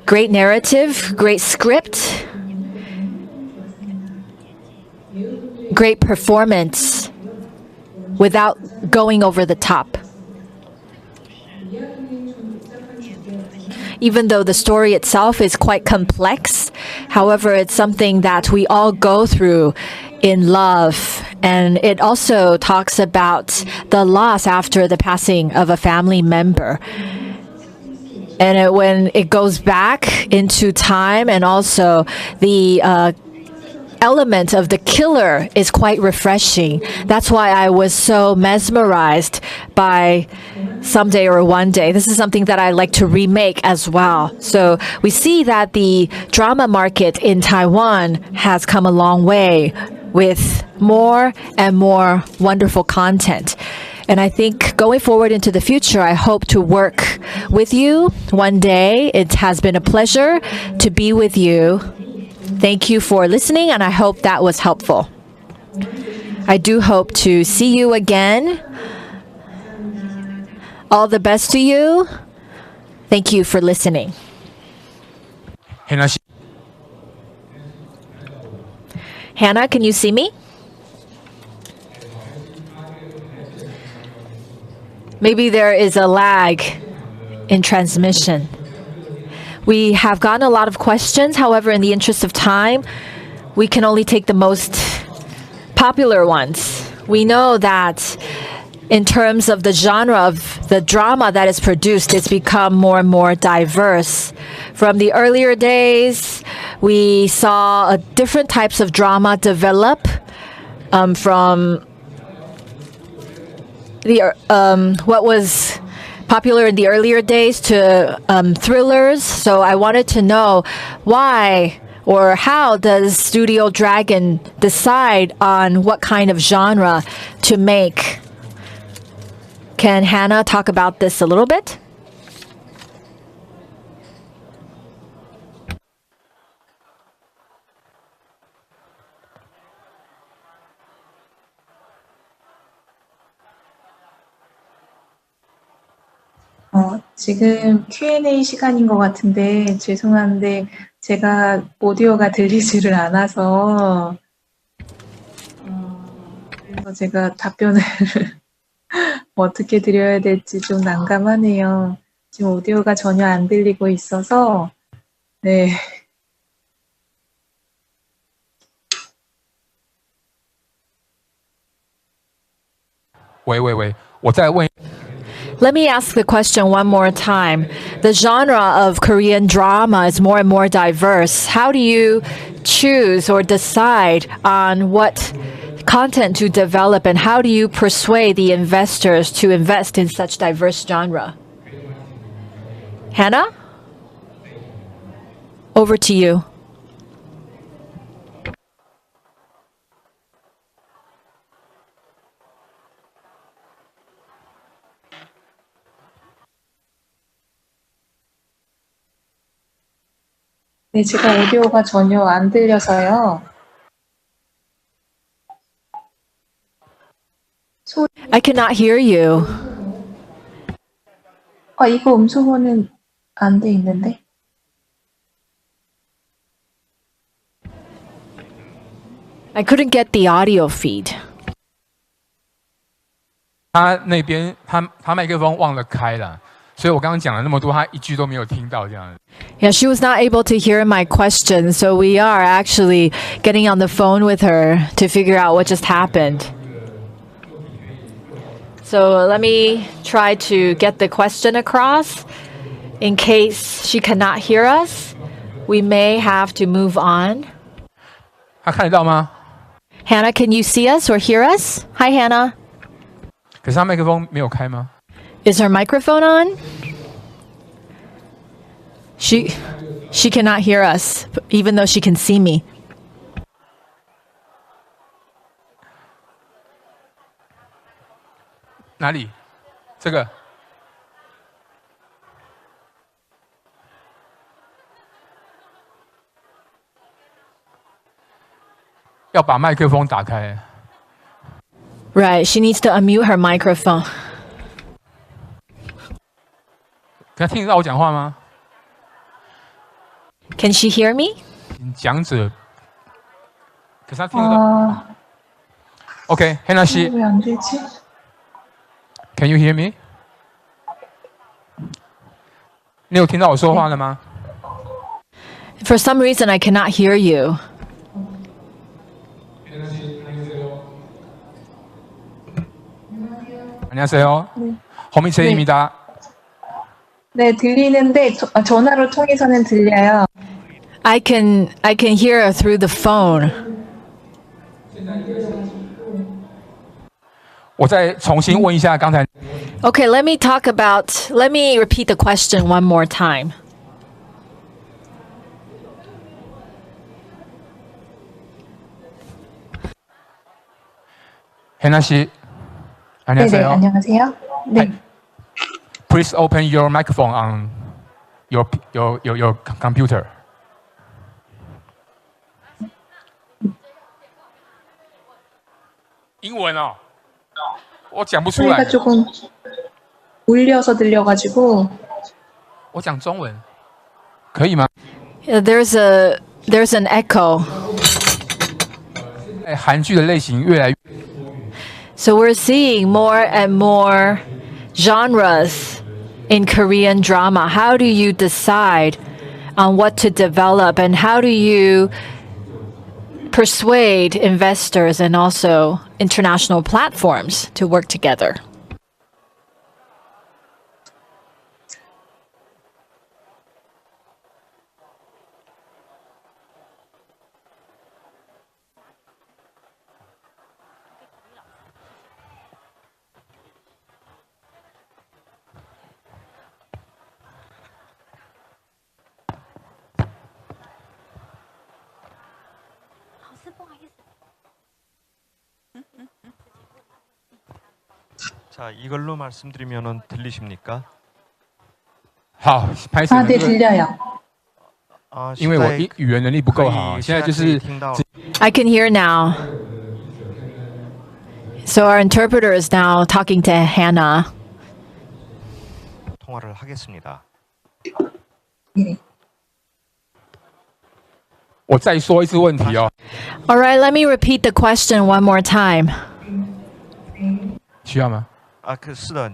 Great narrative, great script, great performance without going over the top. Even though the story itself is quite complex, however, it's something that we all go through in love. And it also talks about the loss after the passing of a family member. And when it goes back into time, and also the element of the killer is quite refreshing. That's why I was so mesmerized by Someday or One Day. This is something that I like to remake as well. So we see that the drama market in Taiwan has come a long way with more and more wonderful content. And I think going forward into the future, I hope to work with you one day. It has been a pleasure to be with you. Thank you for listening, and I hope that was helpful. I do hope to see you again. All the best to you. Thank you for listening. Hannah, can you see me? Maybe there is a lag in transmission. We have gotten a lot of questions. However, in the interest of time, we can only take the most popular ones. We know that in terms of the genre of the drama that is produced, it's become more and more diverse. From the earlier days, we saw different types of drama develop from the what was popular in the earlier days to thrillers. So I wanted to know why or how does Studio Dragon decide on what kind of genre to make? Can Hannah talk about this a little bit? 지금 Q&A 시간인 것 같은데 죄송한데 제가 오디오가 들리지를 않아서 그래서 제가 답변을 어떻게 드려야 될지 좀 난감하네요. 지금 오디오가 전혀 안 들리고 있어서 네.喂，我再问。 Let me ask the question one more time. The genre of Korean drama is more and more diverse. How do you choose or decide on what content to develop, and how do you persuade the investors to invest in such diverse genre? Hannah? Over to you. 네, 제가 오디오가 전혀 안 들려서요. I cannot hear you. 이거 음소거는 안 돼 있는데? I couldn't get the audio feed. 他那边他麦克风忘了开了，所以我刚刚讲了那么多，他一句都没有听到这样。 Yeah, she was not able to hear my question, so we are actually getting on the phone with her to figure out what just happened. So let me try to get the question across. In case she cannot hear us, we may have to move on. 他看得到吗？ Hannah, can you see us or hear us? Hi, Hannah. 可是他麦克风没有开吗？ Is her microphone on? She cannot hear us, even though she can see me. 哪里？这个。要把麦克风打开。 Right, she needs to unmute her microphone. 可他听得到我讲话吗？ Can she hear me? 讲者，可是他听得到。OK， Hannah 씨， 왜 안 되지? Can you hear me？ 你有听到我说话了吗？ For some reason, I cannot hear you. 안녕하세요. 허미세입니다. 네, 들리는데 전화를 통해서는 들려요. I can hear her through the phone. 我再重新问一下刚才。 Okay, let me repeat the question one more time. Hannah 씨, 네네, 안녕하세요. 안녕하세요. 네. Please open your microphone on your computer.英文哦，我讲不出来。 소리가 조금 울려서 들려가지고. 我讲中文，可以吗？ There's an echo. 韩剧的类型越来越。 So we're seeing more and more genres in Korean drama. How do you decide on what to develop, and how do you persuade investors and also international platforms to work together? 자, 이걸로 말씀드리면은 들리십니까? 好，拍摄 네, 들려요. 因为我语言能力不够好，现在就是 I can hear now. So our interpreter is now talking to Hannah. 통화를 하겠습니다. 我再说一次问题哦。 All right, let me repeat the question one more time. 需要吗？是的。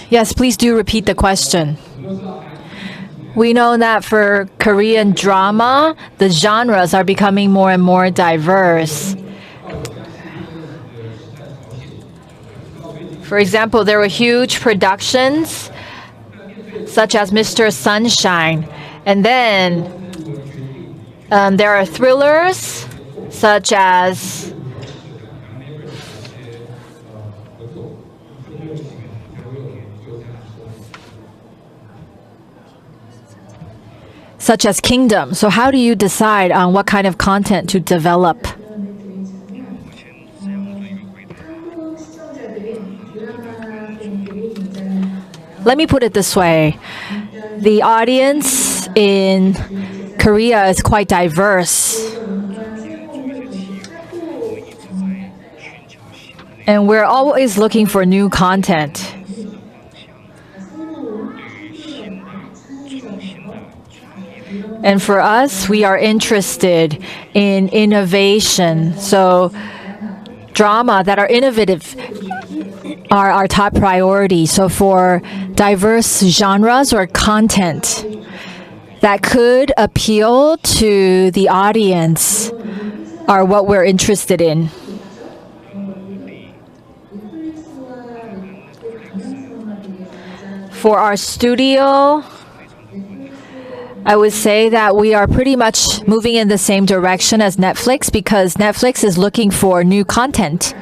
Yes, please do repeat the question. We know that for Korean drama, the genres are becoming more and more diverse. For example, there were huge productions such as Mr. Sunshine. And then there are thrillers such as Kingdom. So how do you decide on what kind of content to develop? Let me put it this way. The audience in Korea is quite diverse. And we're always looking for new content. And for us, we are interested in innovation. So drama that are innovative are our top priority. So for diverse genres or content that could appeal to the audience are what we're interested in. For our studio, I would say that we are pretty much moving in the same direction as Netflix because Netflix is looking for new content.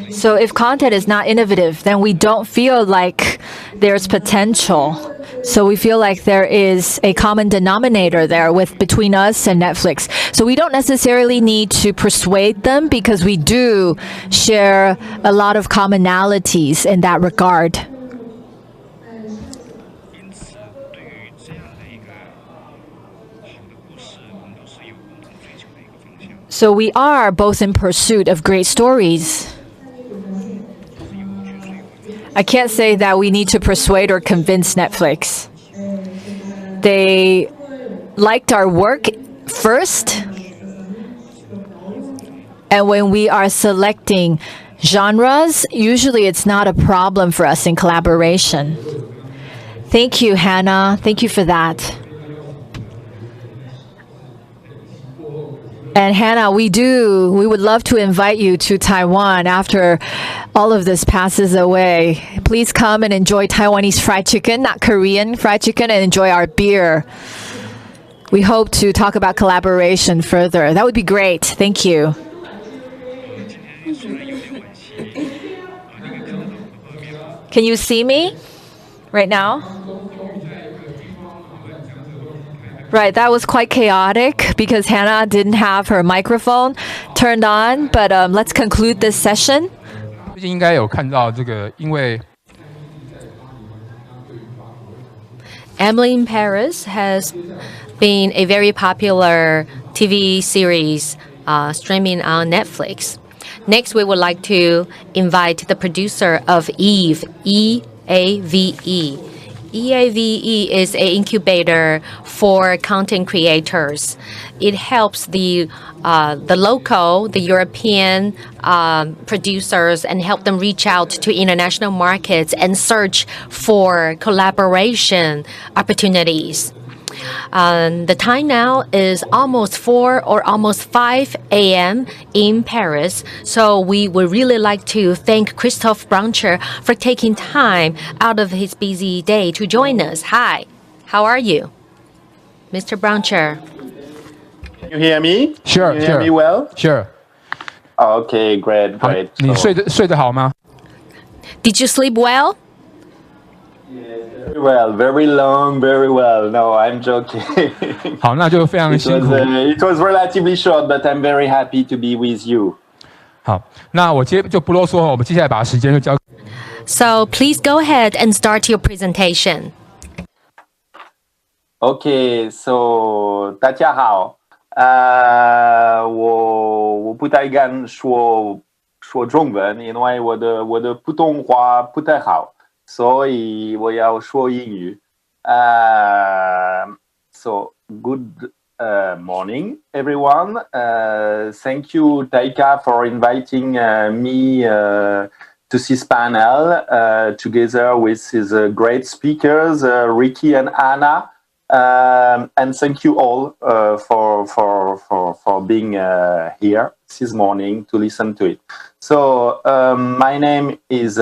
So if content is not innovative, then we don't feel like there's potential. So we feel like there is a common denominator there between us and Netflix. So we don't necessarily need to persuade them because we do share a lot of commonalities in that regard. So we are both in pursuit of great stories. I can't say that we need to persuade or convince Netflix. They liked our work first. And when we are selecting genres, usually it's not a problem for us in collaboration. Thank you, Hannah. Thank you for that. And Hannah, we would love to invite you to Taiwan after all of this passes away. Please come and enjoy Taiwanese fried chicken, not Korean fried chicken, and enjoy our beer. We hope to talk about collaboration further. That would be great. Thank you. Can you see me right now? Right, that was quite chaotic because Hannah didn't have her microphone turned on, but let's conclude this session. 最近应该有看到这个，因为 Emily in Paris has been a very popular TV series streaming on Netflix. Next, we would like to invite the producer of Eve, E-A-V-E. EAVE is an incubator for content creators. It helps the local, the European producers and help them reach out to international markets and search for collaboration opportunities. The time now is almost 4 or almost 5 a.m. in Paris. So we would really like to thank Christophe Brancher for taking time out of his busy day to join us. Hi, how are you, Mr. Brancher? Can you hear me? Sure, Can you hear sure. me well? Sure. Okay, great, 好， great. 你 So- 睡得好吗？ Did you sleep well? Very well, very long, very well. No, I'm joking. 好，那就非常 it 辛 was 苦。 it was relatively short, but I'm very happy to be with you. 好，那我就不啰嗦，我们接下来把时间就交。 So please go ahead and start your presentation. Okay, so 大家好，我不太敢说中文，因为我的普通话不太好，所以我要说英语。So good morning, everyone. Thank you, Taika, for inviting me to this panel together with his great speakers, Ricky and Anna. And thank you all for being here this morning to listen to it. So my name is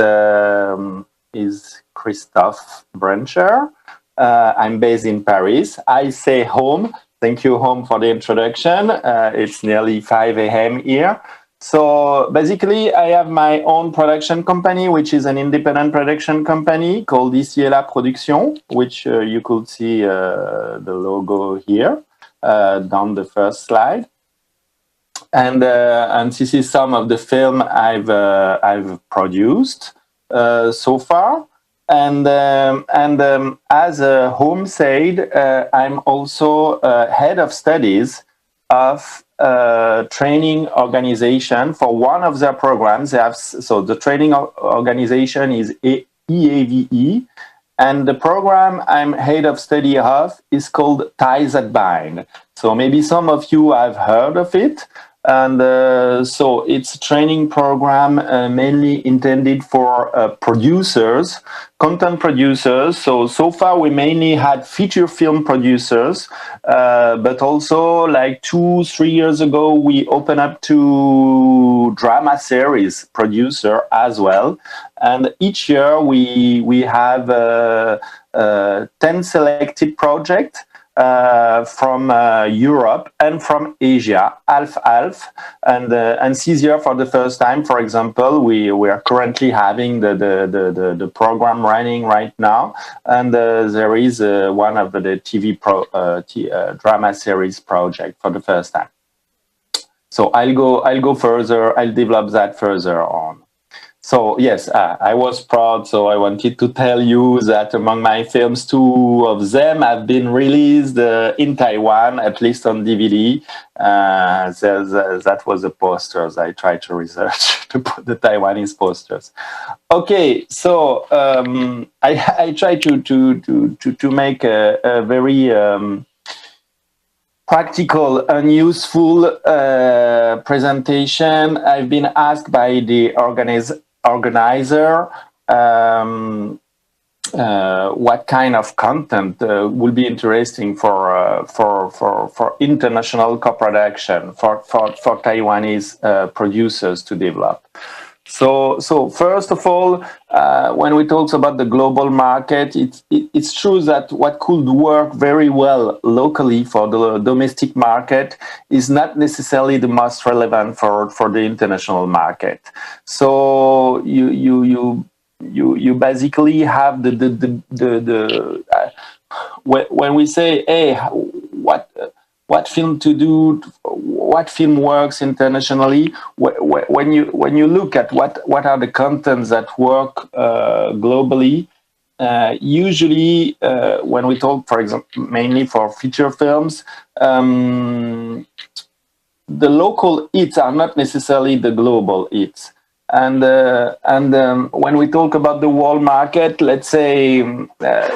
Christophe Brancher. I'm based in Paris. I say home. Thank you, home, for the introduction. It's nearly 5 a.m. here. So basically, I have my own production company, which is an independent production company called Ici et là Production, which you could see the logo here down the first slide. And this is some of the film I've produced so far. And as Home said, I'm also head of studies of training organization for one of their programs. They have, so the training organization is EAVE, and the program I'm head of study of is called Ties That Bind. So maybe some of you have heard of it. And so it's a training program mainly intended for producers, content producers. So far we mainly had feature film producers, but also like 2-3 years ago, we opened up to drama series producer as well. And each year we have 10 selected projects from Europe and from Asia, half. And this year, for the first time, for example, we are currently having the program running right now, and there is one of the TV drama series project for the first time. So I'll go further. I'll develop that further on. So yes, I was proud, so I wanted to tell you that among my films, 2 of them have been released in Taiwan, at least on DVD. That was the posters. I tried to research to put the Taiwanese posters. Okay, so I tried to make a very practical and useful presentation. I've been asked by the organizer what kind of content will be interesting for international co-production for Taiwanese producers to develop. So first of all, when we talk about the global market, it's true that what could work very well locally for the domestic market is not necessarily the most relevant for the international market. So you basically have when we say, hey, what film to do, what film works internationally, when you look at what are the contents that work globally, usually when we talk, for example, mainly for feature films, the local hits are not necessarily the global hits. When we talk about the world market, let's say,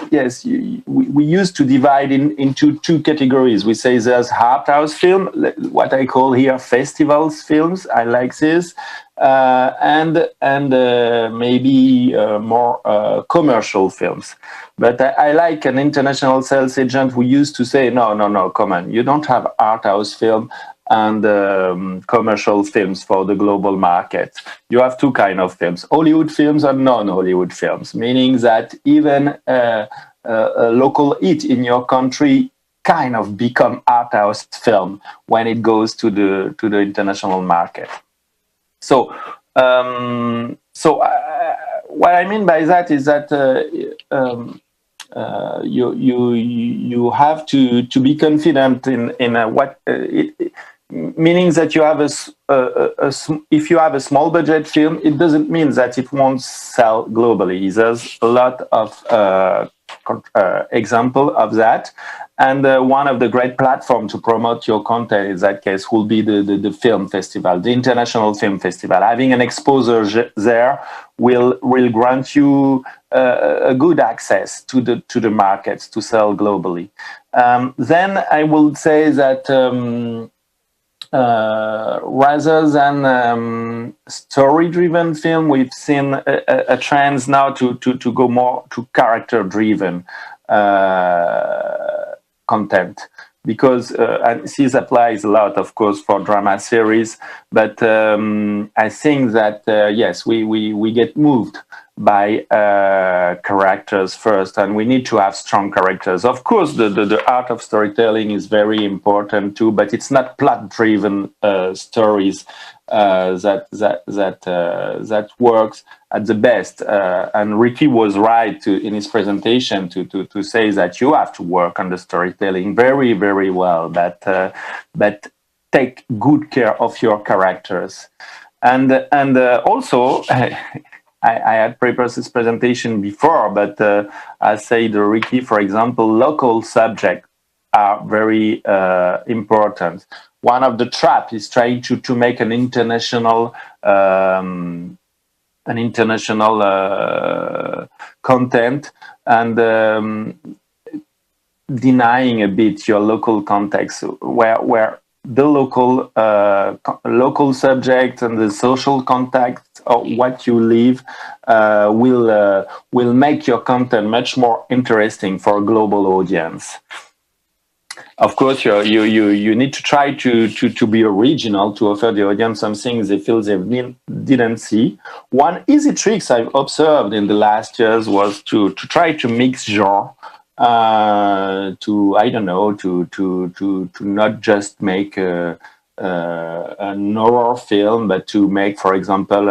yes, we used to divide into two categories. We say there's art house film, what I call here festivals films. I like this, and maybe more commercial films. But I like an international sales agent who used to say, no, come on, you don't have art house film and commercial films for the global market. You have two kinds of films, Hollywood films and non-Hollywood films, meaning that even a local hit in your country kind of become art house film when it goes to the international market. So what I mean by that is that you have to be confident in what meaning that you have if you have a small budget film, it doesn't mean that it won't sell globally. There's a lot of example of that, and one of the great platforms to promote your content in that case will be the film festival, the International Film Festival. Having an exposure there will grant you a good access to the markets to sell globally. Then I will say that rather than story-driven film, we've seen a trend now to go more to character-driven content, because and this applies a lot, of course, for drama series. But I think that yes, we get moved by characters first, and we need to have strong characters. Of course, the art of storytelling is very important too, but it's not plot-driven stories that works at the best. And Ricky was right in his presentation to say that you have to work on the storytelling very, very well, but take good care of your characters. And also, I had prepared this presentation before, but I said, Ricky, for example, local subjects are very important. One of the traps is trying to make an international content and denying a bit your local context, where the local subject and the social context of what you live will make your content much more interesting for a global audience. Of course, you need to try to be original, to offer the audience something they feel they didn't see. One easy trick I've observed in the last years was to try to mix genre. To not just make an horror film, but to make, for example,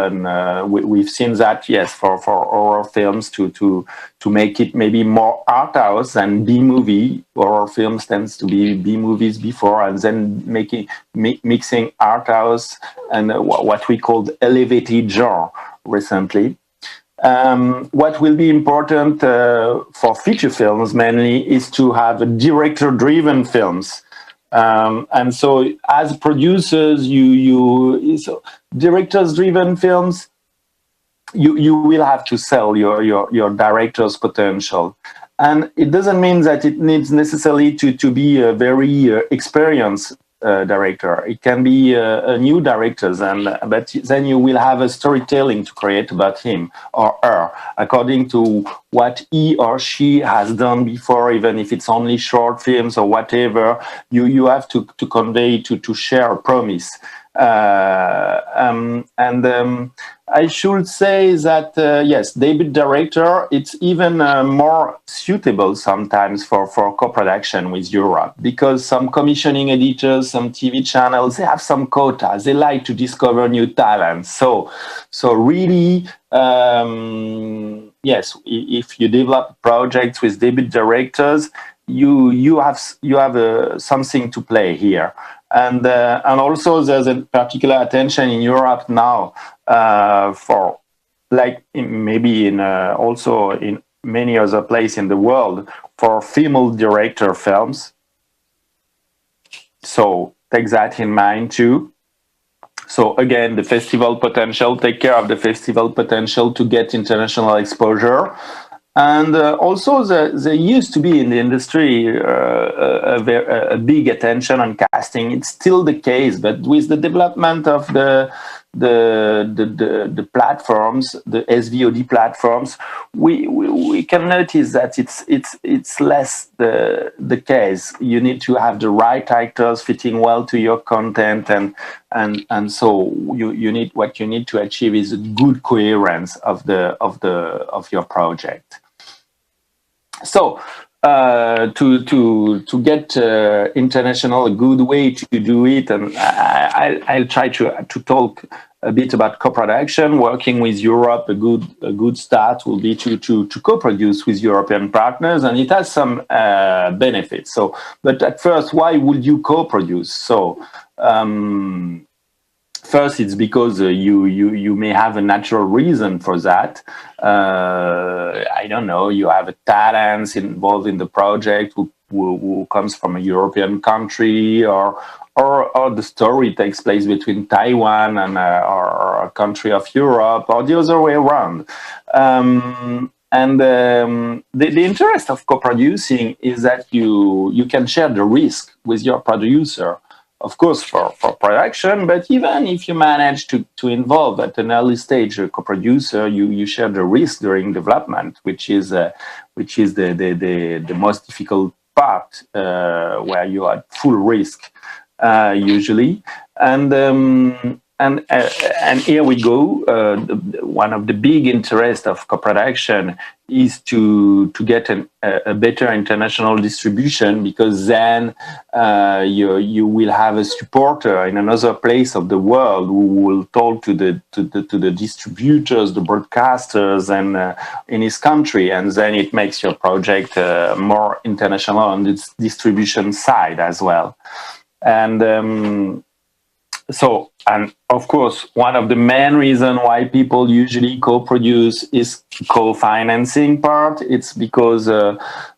we've seen that, yes, for horror films to make it maybe more art house than B-movie. Horror films tends to be B-movies before, and then mixing art house and what we called elevated genre recently. What will be important for feature films mainly is to have director-driven films. And so as producers, so directors-driven films, you will have to sell your director's potential. And it doesn't mean that it needs necessarily to be a very experienced director. It can be a new director, but then you will have a storytelling to create about him or her according to what he or she has done before, even if it's only short films or whatever. You have to convey, to share a promise. I should say that, yes, debut director, it's even more suitable sometimes for co-production with Europe, because some commissioning editors, some TV channels, they have some quotas. They like to discover new talents. So really, yes, if you develop projects with debut directors, you have something to play here. And also there's a particular attention in Europe now for, like also in many other places in the world, for female director films. So take that in mind too. So again, the festival potential, take care of the festival potential to get international exposure. And also, there used to be in the industry a big attention on casting. It's still the case, but with the development of the platforms, the SVOD platforms, we can notice that it's less the case. You need to have the right actors fitting well to your content, and so you need, what you need to achieve is a good coherence of your project. So to get international, a good way to do it, and I'll try to talk a bit about co-production. Working with Europe, a good start will be to co-produce with European partners, and it has some benefits. So, but at first, why would you co-produce? So. First, it's because you may have a natural reason for that. I don't know, you have a talent involved in the project who comes from a European country, or the story takes place between Taiwan and or a country of Europe, or the other way around. The interest of co-producing is that you can share the risk with your producer. Of course, for production, but even if you manage to involve at an early stage a co-producer, you share the risk during development, which is the most difficult part, where you are at full risk usually. And here we go. One of the big interests of co-production is to get a better international distribution, because then you will have a supporter in another place of the world who will talk to the distributors, the broadcasters, and in his country, and then it makes your project more international on the distribution side as well. And so, and of course, one of the main reasons why people usually co-produce is co-financing part. It's because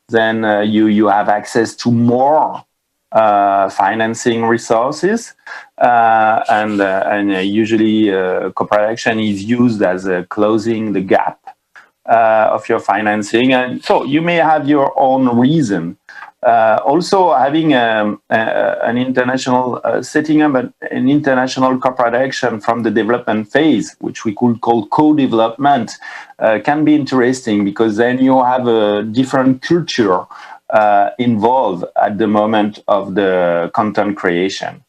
then you have access to more financing resources, and usually co-production is used as closing the gap of your financing, and so you may have your own reason. Also, having an international setting up an international co-production from the development phase, which we could call co-development, can be interesting, because then you have a different culture involved at the moment of the content creation.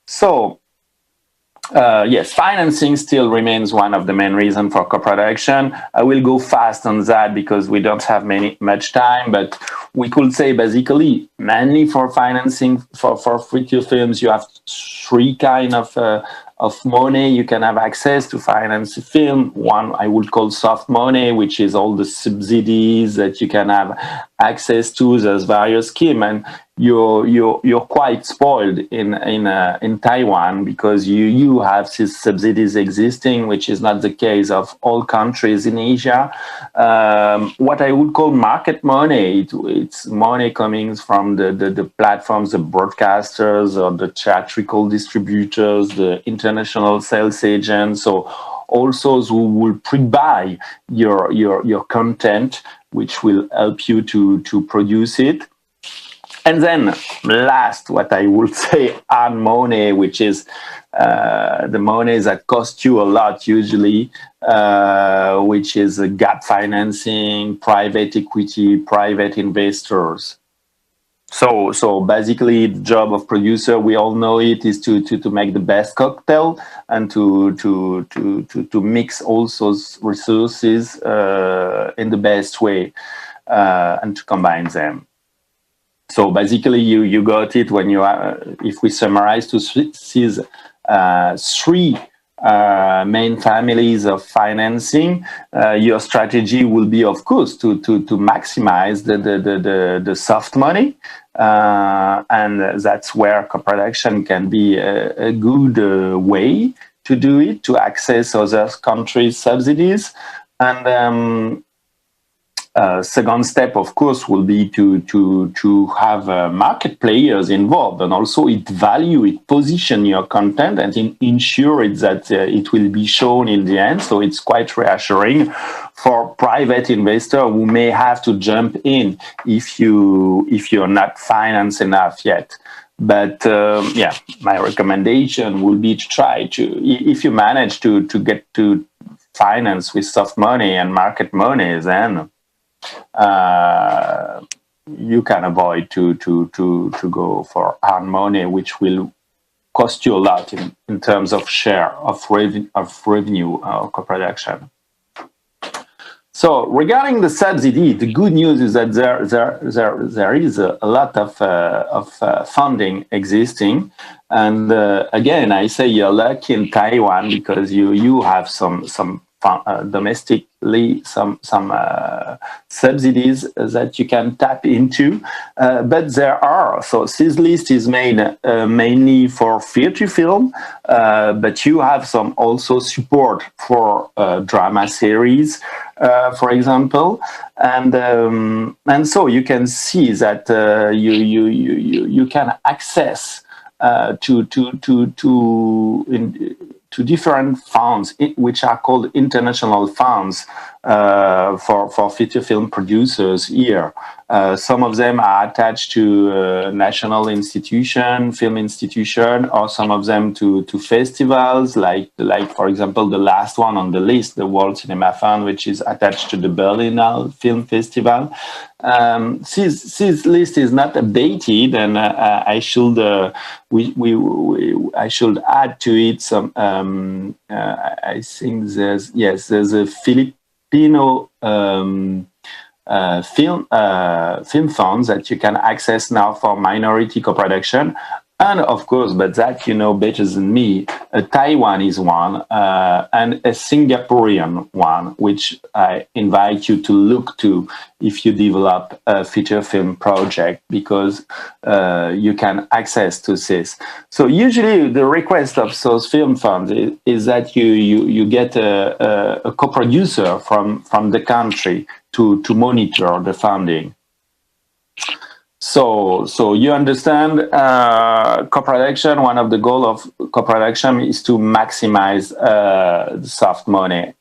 So, yes, financing still remains one of the main reasons for co-production. I will go fast on that because we don't have much time, but we could say basically, mainly for financing for feature films, you have three kinds of money you can have access to finance a film. One I would call soft money, which is all the subsidies that you can have access to. There's various schemes, and you're quite spoiled in Taiwan, because you have these subsidies existing, which is not the case of all countries in Asia. What I would call market money, it's money coming from the platforms, the broadcasters, or the theatrical distributors, the international sales agents, so also who will pre-buy your content, which will help you to produce it. And then last, what I would say, hard money, which is the money that cost you a lot usually, which is gap financing, private equity, private investors. So basically, the job of producer, we all know it, is to make the best cocktail, and to mix all those resources in the best way, and to combine them. So basically, you got it when you are, if we summarize to see three main families of financing, your strategy will be, of course, to maximize the soft money, and that's where co-production can be a good way to do it, to access other countries' subsidies. And Second step, of course, will be to have market players involved, and also it position your content and ensure that it will be shown in the end. So it's quite reassuring for private investor who may have to jump in if you're not financed enough yet. But yeah, my recommendation will be to try to, if you manage to get to finance with soft money and market money, then you can avoid to go for hard money, which will cost you a lot in terms of share of revenue co-production. So regarding the subsidy, the good news is that there is a lot of funding existing, and again, I say you're lucky in Taiwan because you have some domestically some subsidies that you can tap into, but there are, so this list is made mainly for feature film, but you have some also support for drama series, for example, and so you can see that you can access to different funds, which are called international funds for feature film producers here. Some of them are attached to national institution, film institution, or some of them to festivals, like for example, the last one on the list, the World Cinema Fund, which is attached to the Berlinale Film Festival. This list is not updated, and I should add to it some. I think there's a Filipino film funds that you can access now for minority co-production. And of course, but that you know better than me, a Taiwanese one and a Singaporean one, which I invite you to look to if you develop a feature film project, because you can access to this. So usually the request of those film funds is that you get a co-producer from the country to monitor the funding. So you understand, co-production, one of the goals of co-production is to maximize the soft money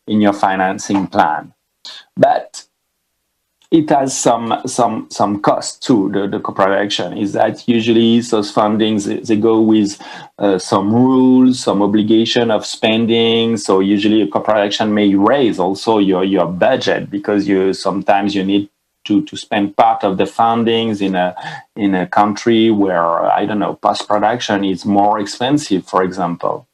in your financing plan. But it has some cost too, the co-production, is that usually those fundings, they go with some rules, some obligation of spending. So usually a co-production may raise also your budget, because sometimes you need to spend part of the fundings in a country where, I don't know, post-production is more expensive, for example.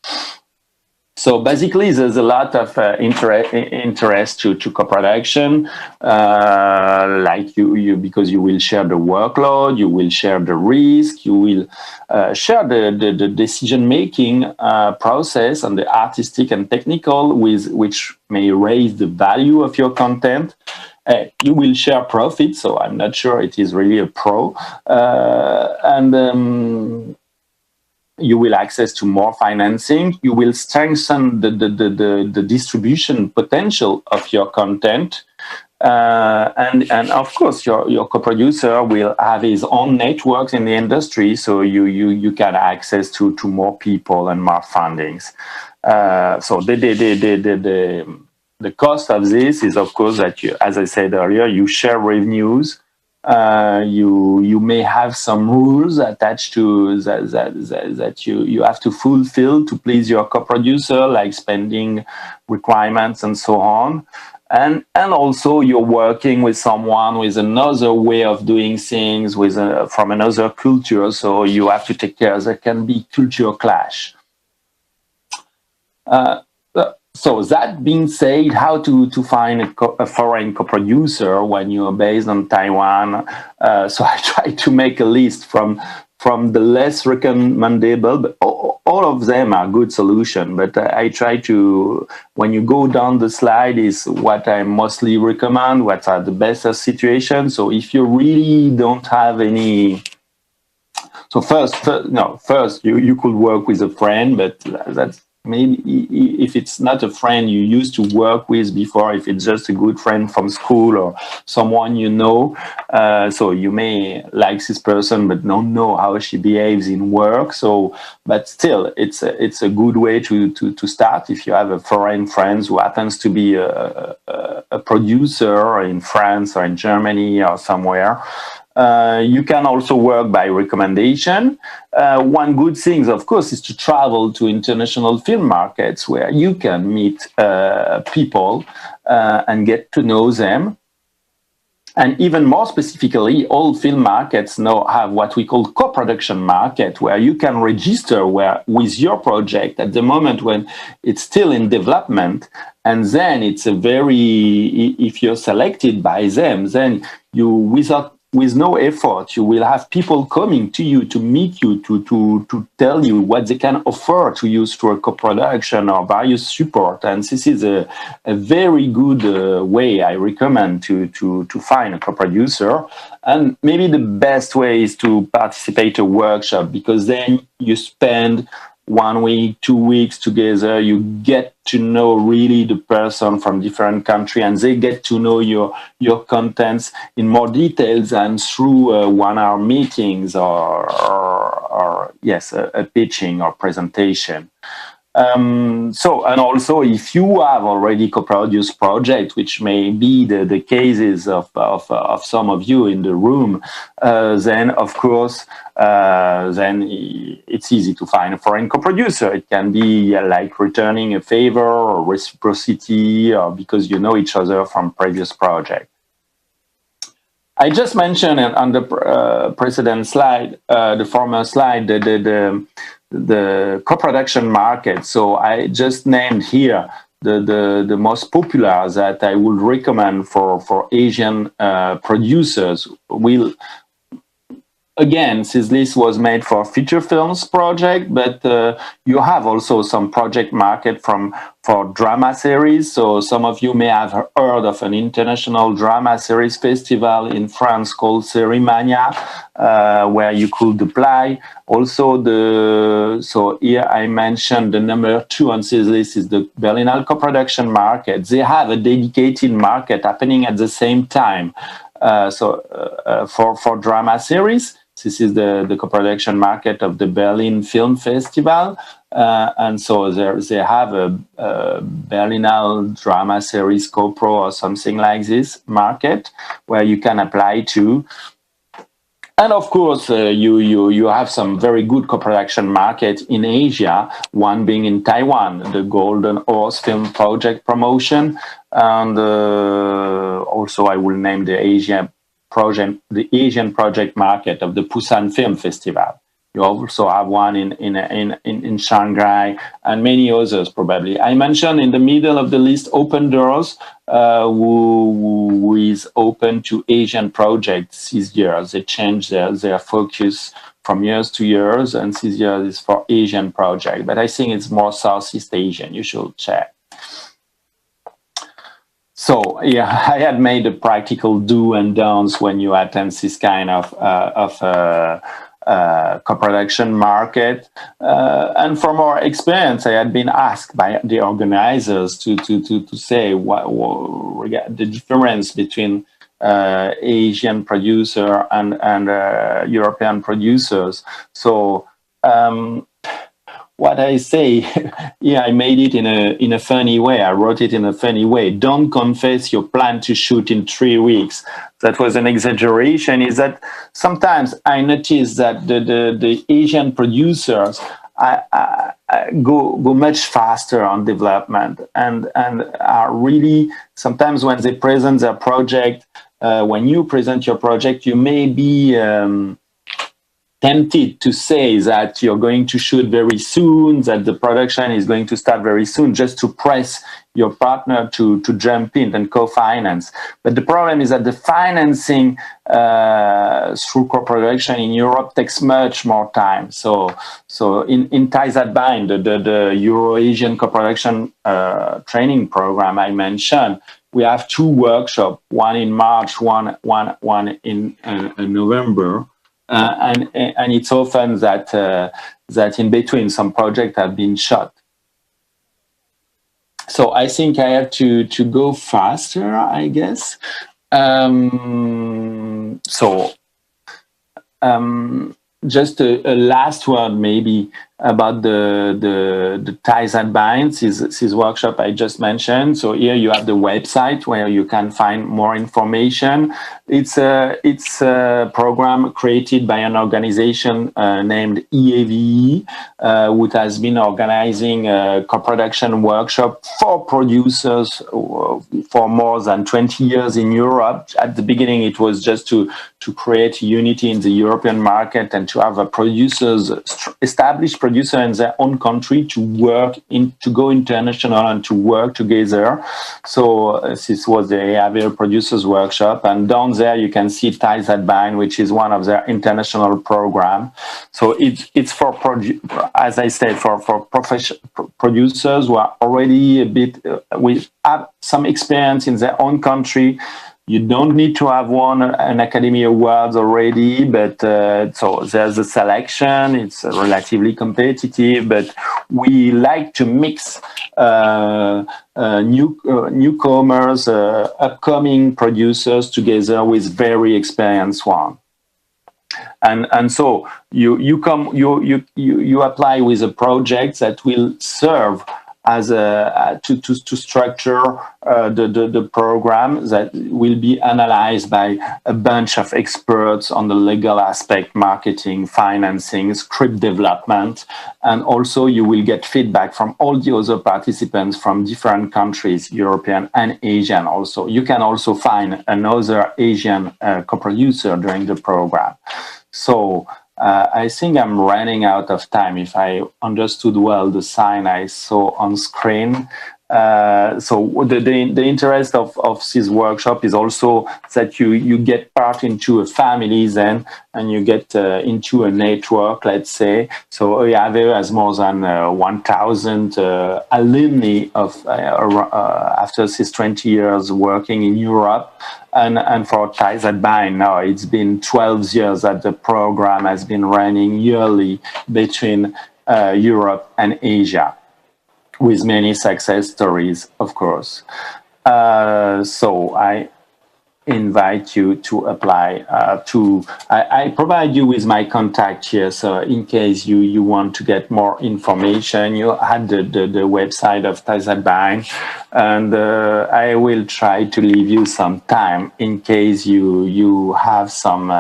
So basically, there's a lot of interest to co-production, like because you will share the workload, you will share the risk, you will share the decision-making process and the artistic and technical, which may raise the value of your content. You will share profit, so I'm not sure it is really a pro. And you will access to more financing. You will strengthen the distribution potential of your content. And of course, your co-producer will have his own networks in the industry, so you can access to more people and more fundings. So the cost of this is, of course, that you, as I said earlier, you share revenues. You may have some rules attached to that you have to fulfill to please your co-producer, like spending requirements and so on. And also you're working with someone with another way of doing things, from another culture, so you have to take care. There can be culture clash. So that being said, how to find a foreign co-producer when you are based on Taiwan? So I try to make a list from the less recommendable, but all of them are good solutions. But I try to, when you go down the slide, is what I mostly recommend, what are the best situations. So if you really don't have any, so first you could work with a friend, but maybe if it's not a friend you used to work with before, if it's just a good friend from school or someone you know, so you may like this person but don't know how she behaves in work. So, but still, it's a good way to start. If you have a foreign friend who happens to be a producer in France or in Germany or somewhere. You can also work by recommendation. One good thing, of course, is to travel to international film markets where you can meet people and get to know them. And even more specifically, all film markets now have what we call co-production market, where you can register with your project at the moment when it's still in development. And then it's if you're selected by them, then you, with no effort, you will have people coming to you to meet you, to tell you what they can offer to use for a co-production or various support. And this is a very good way I recommend to find a co-producer. And maybe the best way is to participate in a workshop, because then you spend 1 week, 2 weeks together, you get to know really the person from different country, and they get to know your contents in more details than through 1 hour meetings or yes, a pitching or presentation. So, and also if you have already co-produced project, which may be the cases of some of you in the room, then of course, then it's easy to find a foreign co-producer. It can be like returning a favor or reciprocity, or because you know each other from previous project. I just mentioned on the precedent slide, the former slide, the co-production market. So I just named here the most popular that I would recommend for Asian producers. Again, this list was made for feature films project, but you have also some project market for drama series. So some of you may have heard of an international drama series festival in France called Cerimania, where you could apply. Also, so here I mentioned the number 2 on this list is the Berlinale co-production market. They have a dedicated market happening at the same time. For drama series, this is the co-production market of the Berlin Film Festival. And so they have a Berlinale drama series co-pro or something like this market where you can apply to. And of course, you have some very good co-production market in Asia, one being in Taiwan, the Golden Horse Film Project Promotion. And also I will name the Asian project market of the Busan Film Festival. You also have one in Shanghai and many others probably. I mentioned in the middle of the list Open Doors, who is open to Asian projects this year. They change their focus from years to years, and this year is for Asian project. But I think it's more Southeast Asian. You should check. So yeah, I had made a practical do and don'ts when you attend this kind of co-production market. And from our experience, I had been asked by the organizers to say what the difference between Asian producer and European producers. So what I say, yeah, I made it in a funny way. I wrote it in a funny way. Don't confess your plan to shoot in 3 weeks. That was an exaggeration. Is that sometimes I notice that the Asian producers go much faster on development and are really, sometimes when they present their project, when you present your project, you may be tempted to say that you're going to shoot very soon, that the production is going to start very soon, just to press your partner to jump in and co-finance. But the problem is that the financing through co-production in Europe takes much more time. So in TCCF, the Euro-Asian co-production training program I mentioned, we have 2 workshops, one in March, one in November. And it's often that in between some projects have been shot. So I think I have to go faster, I guess. Just a last word maybe about the ties and binds, this workshop I just mentioned. So here you have the website where you can find more information. It's a program created by an organization named EAVE, which has been organizing a co-production workshop for producers for more than 20 years in Europe. At the beginning, it was just to create unity in the European market and to have a established producer in their own country to go international and to work together. So this was the EAVE Producers Workshop, and down there you can see Ties That Bind, which is one of their international program. So it's for as I said, for producers who are already a bit have some experience in their own country. You don't need to have won an Academy Awards already, but so there's a selection. It's relatively competitive, but we like to mix newcomers, upcoming producers together with very experienced one. And so you apply with a project that will serve as to structure the program that will be analyzed by a bunch of experts on the legal aspect, marketing, financing, script development, and also you will get feedback from all the other participants from different countries, European and Asian also. You can also find another Asian co-producer during the program. So I think I'm running out of time if I understood well the sign I saw on screen. So the interest of this workshop is also that you get part into a family then, and you get into a network, let's say. So EAVE has more than 1,000 alumni of after this 20 years working in Europe. And for Ties That Bind, now it's been 12 years that the program has been running yearly between Europe and Asia, with many success stories, of course. So I invite you to apply I provide you with my contact here, so in case you want to get more information, you had the website of Ties That Bind, and I will try to leave you some time in case you have some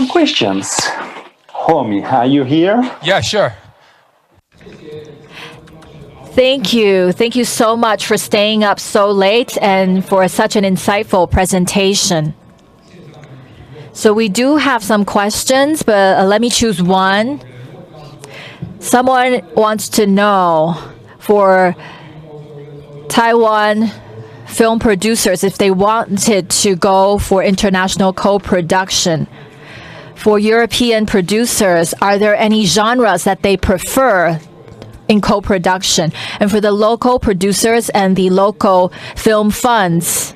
questions. Homie, are you here? Yeah, sure. Thank you. Thank you so much for staying up so late and for such an insightful presentation. So we do have some questions, but let me choose one. Someone wants to know, for Taiwan film producers, if they wanted to go for international co-production. For European producers, are there any genres that they prefer in co-production? And for the local producers and the local film funds,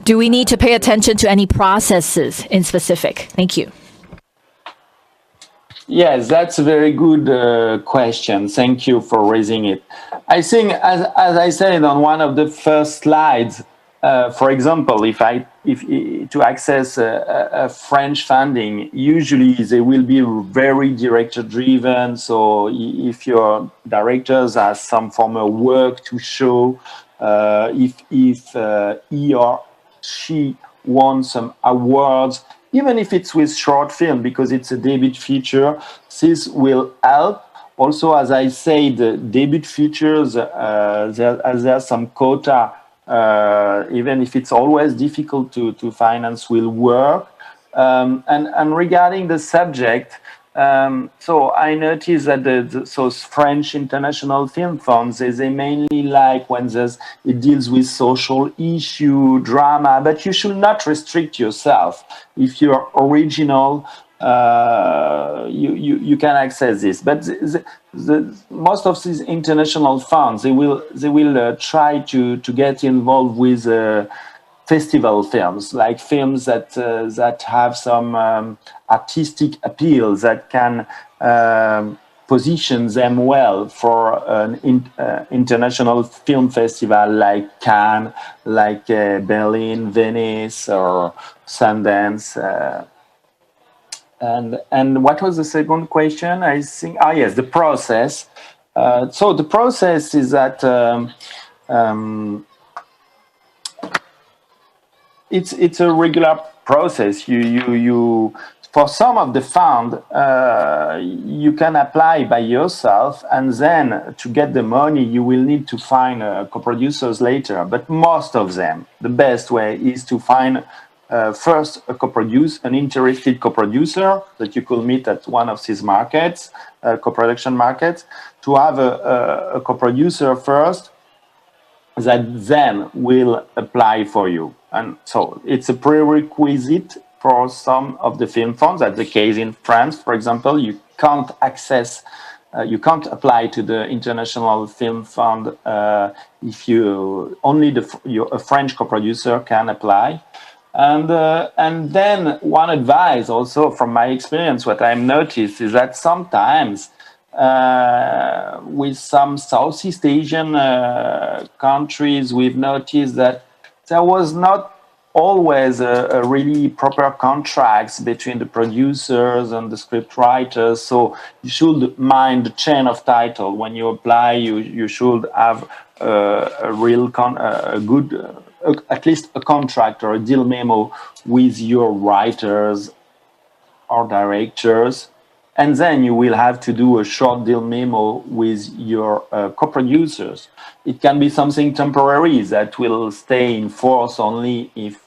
do we need to pay attention to any processes in specific? Thank you. Yes, that's a very good question. Thank you for raising it. I think, as I said on one of the first slides, for example, if to access a French funding, usually they will be very director-driven. So if your directors have some formal work to show, if he or she won some awards, even if it's with short film, because it's a debut feature, this will help. Also, as I said, debut features, there's some quota. Even if it's always difficult to finance, will work. And regarding the subject, so I noticed that those French international film funds, they mainly like when it deals with social issue, drama, but you should not restrict yourself. If you're original, you can access this. But most of these international funds, they will try to get involved with festival films, like films that have some artistic appeal, that can position them well for an international film festival like Cannes, like Berlin, Venice, or Sundance. And what was the second question? I think, yes, the process. So the process is that it's a regular process. You for some of the fund, you can apply by yourself, and then to get the money, you will need to find co-producers later. But most of them, the best way is to find first an interested co-producer that you could meet at one of these markets, co-production markets, to have a co-producer first that then will apply for you. And so it's a prerequisite for some of the film funds. That's the case in France, for example. You can't apply to the International Film Fund if a French co-producer can apply. And then one advice also from my experience, what I've noticed is that sometimes with some Southeast Asian countries, we've noticed that there was not always a really proper contracts between the producers and the script writers. So you should mind the chain of title. When you apply, you should have a real good at least a contract or a deal memo with your writers or directors, and then you will have to do a short deal memo with your co-producers. It can be something temporary that will stay in force only if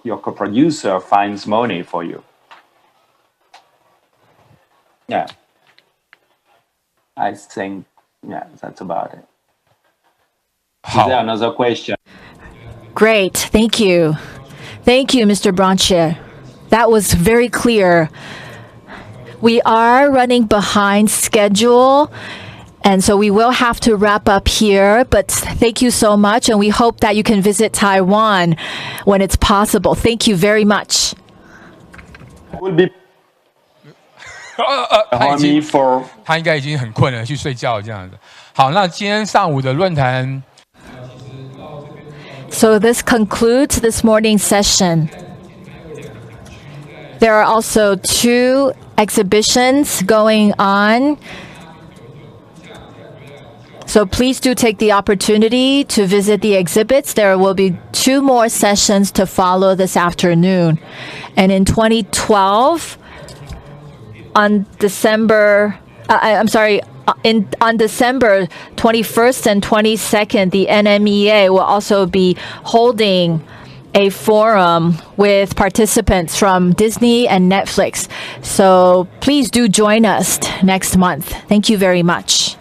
your co-producer finds money for you. Yeah, I think that's about it. Is there another question? Great. Thank you. Thank you, Mr. Branchier. That was very clear. We are running behind schedule, and so we will have to wrap up here. But thank you so much, and we hope that you can visit Taiwan when it's possible. Thank you very much. Will be 他应该已经很困了，去睡觉这样子。好，那今天上午的论坛。So this concludes this morning's session. There are also 2 exhibitions going on. So please do take the opportunity to visit the exhibits. There will be 2 more sessions to follow this afternoon. And in 2012, on December 21st and 22nd, the NMEA will also be holding a forum with participants from Disney and Netflix. So please do join us next month. Thank you very much.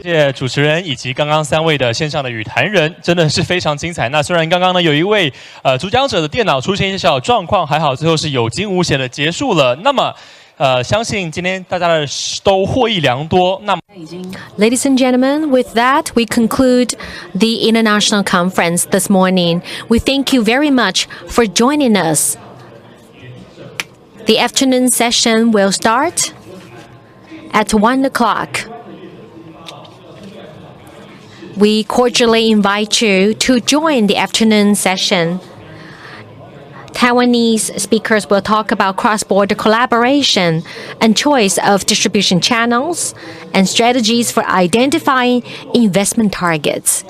谢谢主持人以及刚刚3位的线上的语坛人，真的是非常精彩。那虽然刚刚呢有一位主讲者的电脑出现一些小状况，还好最后是有惊无险的结束了。那么相信今天大家的都获益良多。那么 Ladies and gentlemen, with that, we conclude the International Conference this morning. We thank you very much for joining us. The afternoon session will start at 1 o'clock. We cordially invite you to join the afternoon session. Taiwanese speakers will talk about cross-border collaboration and choice of distribution channels and strategies for identifying investment targets.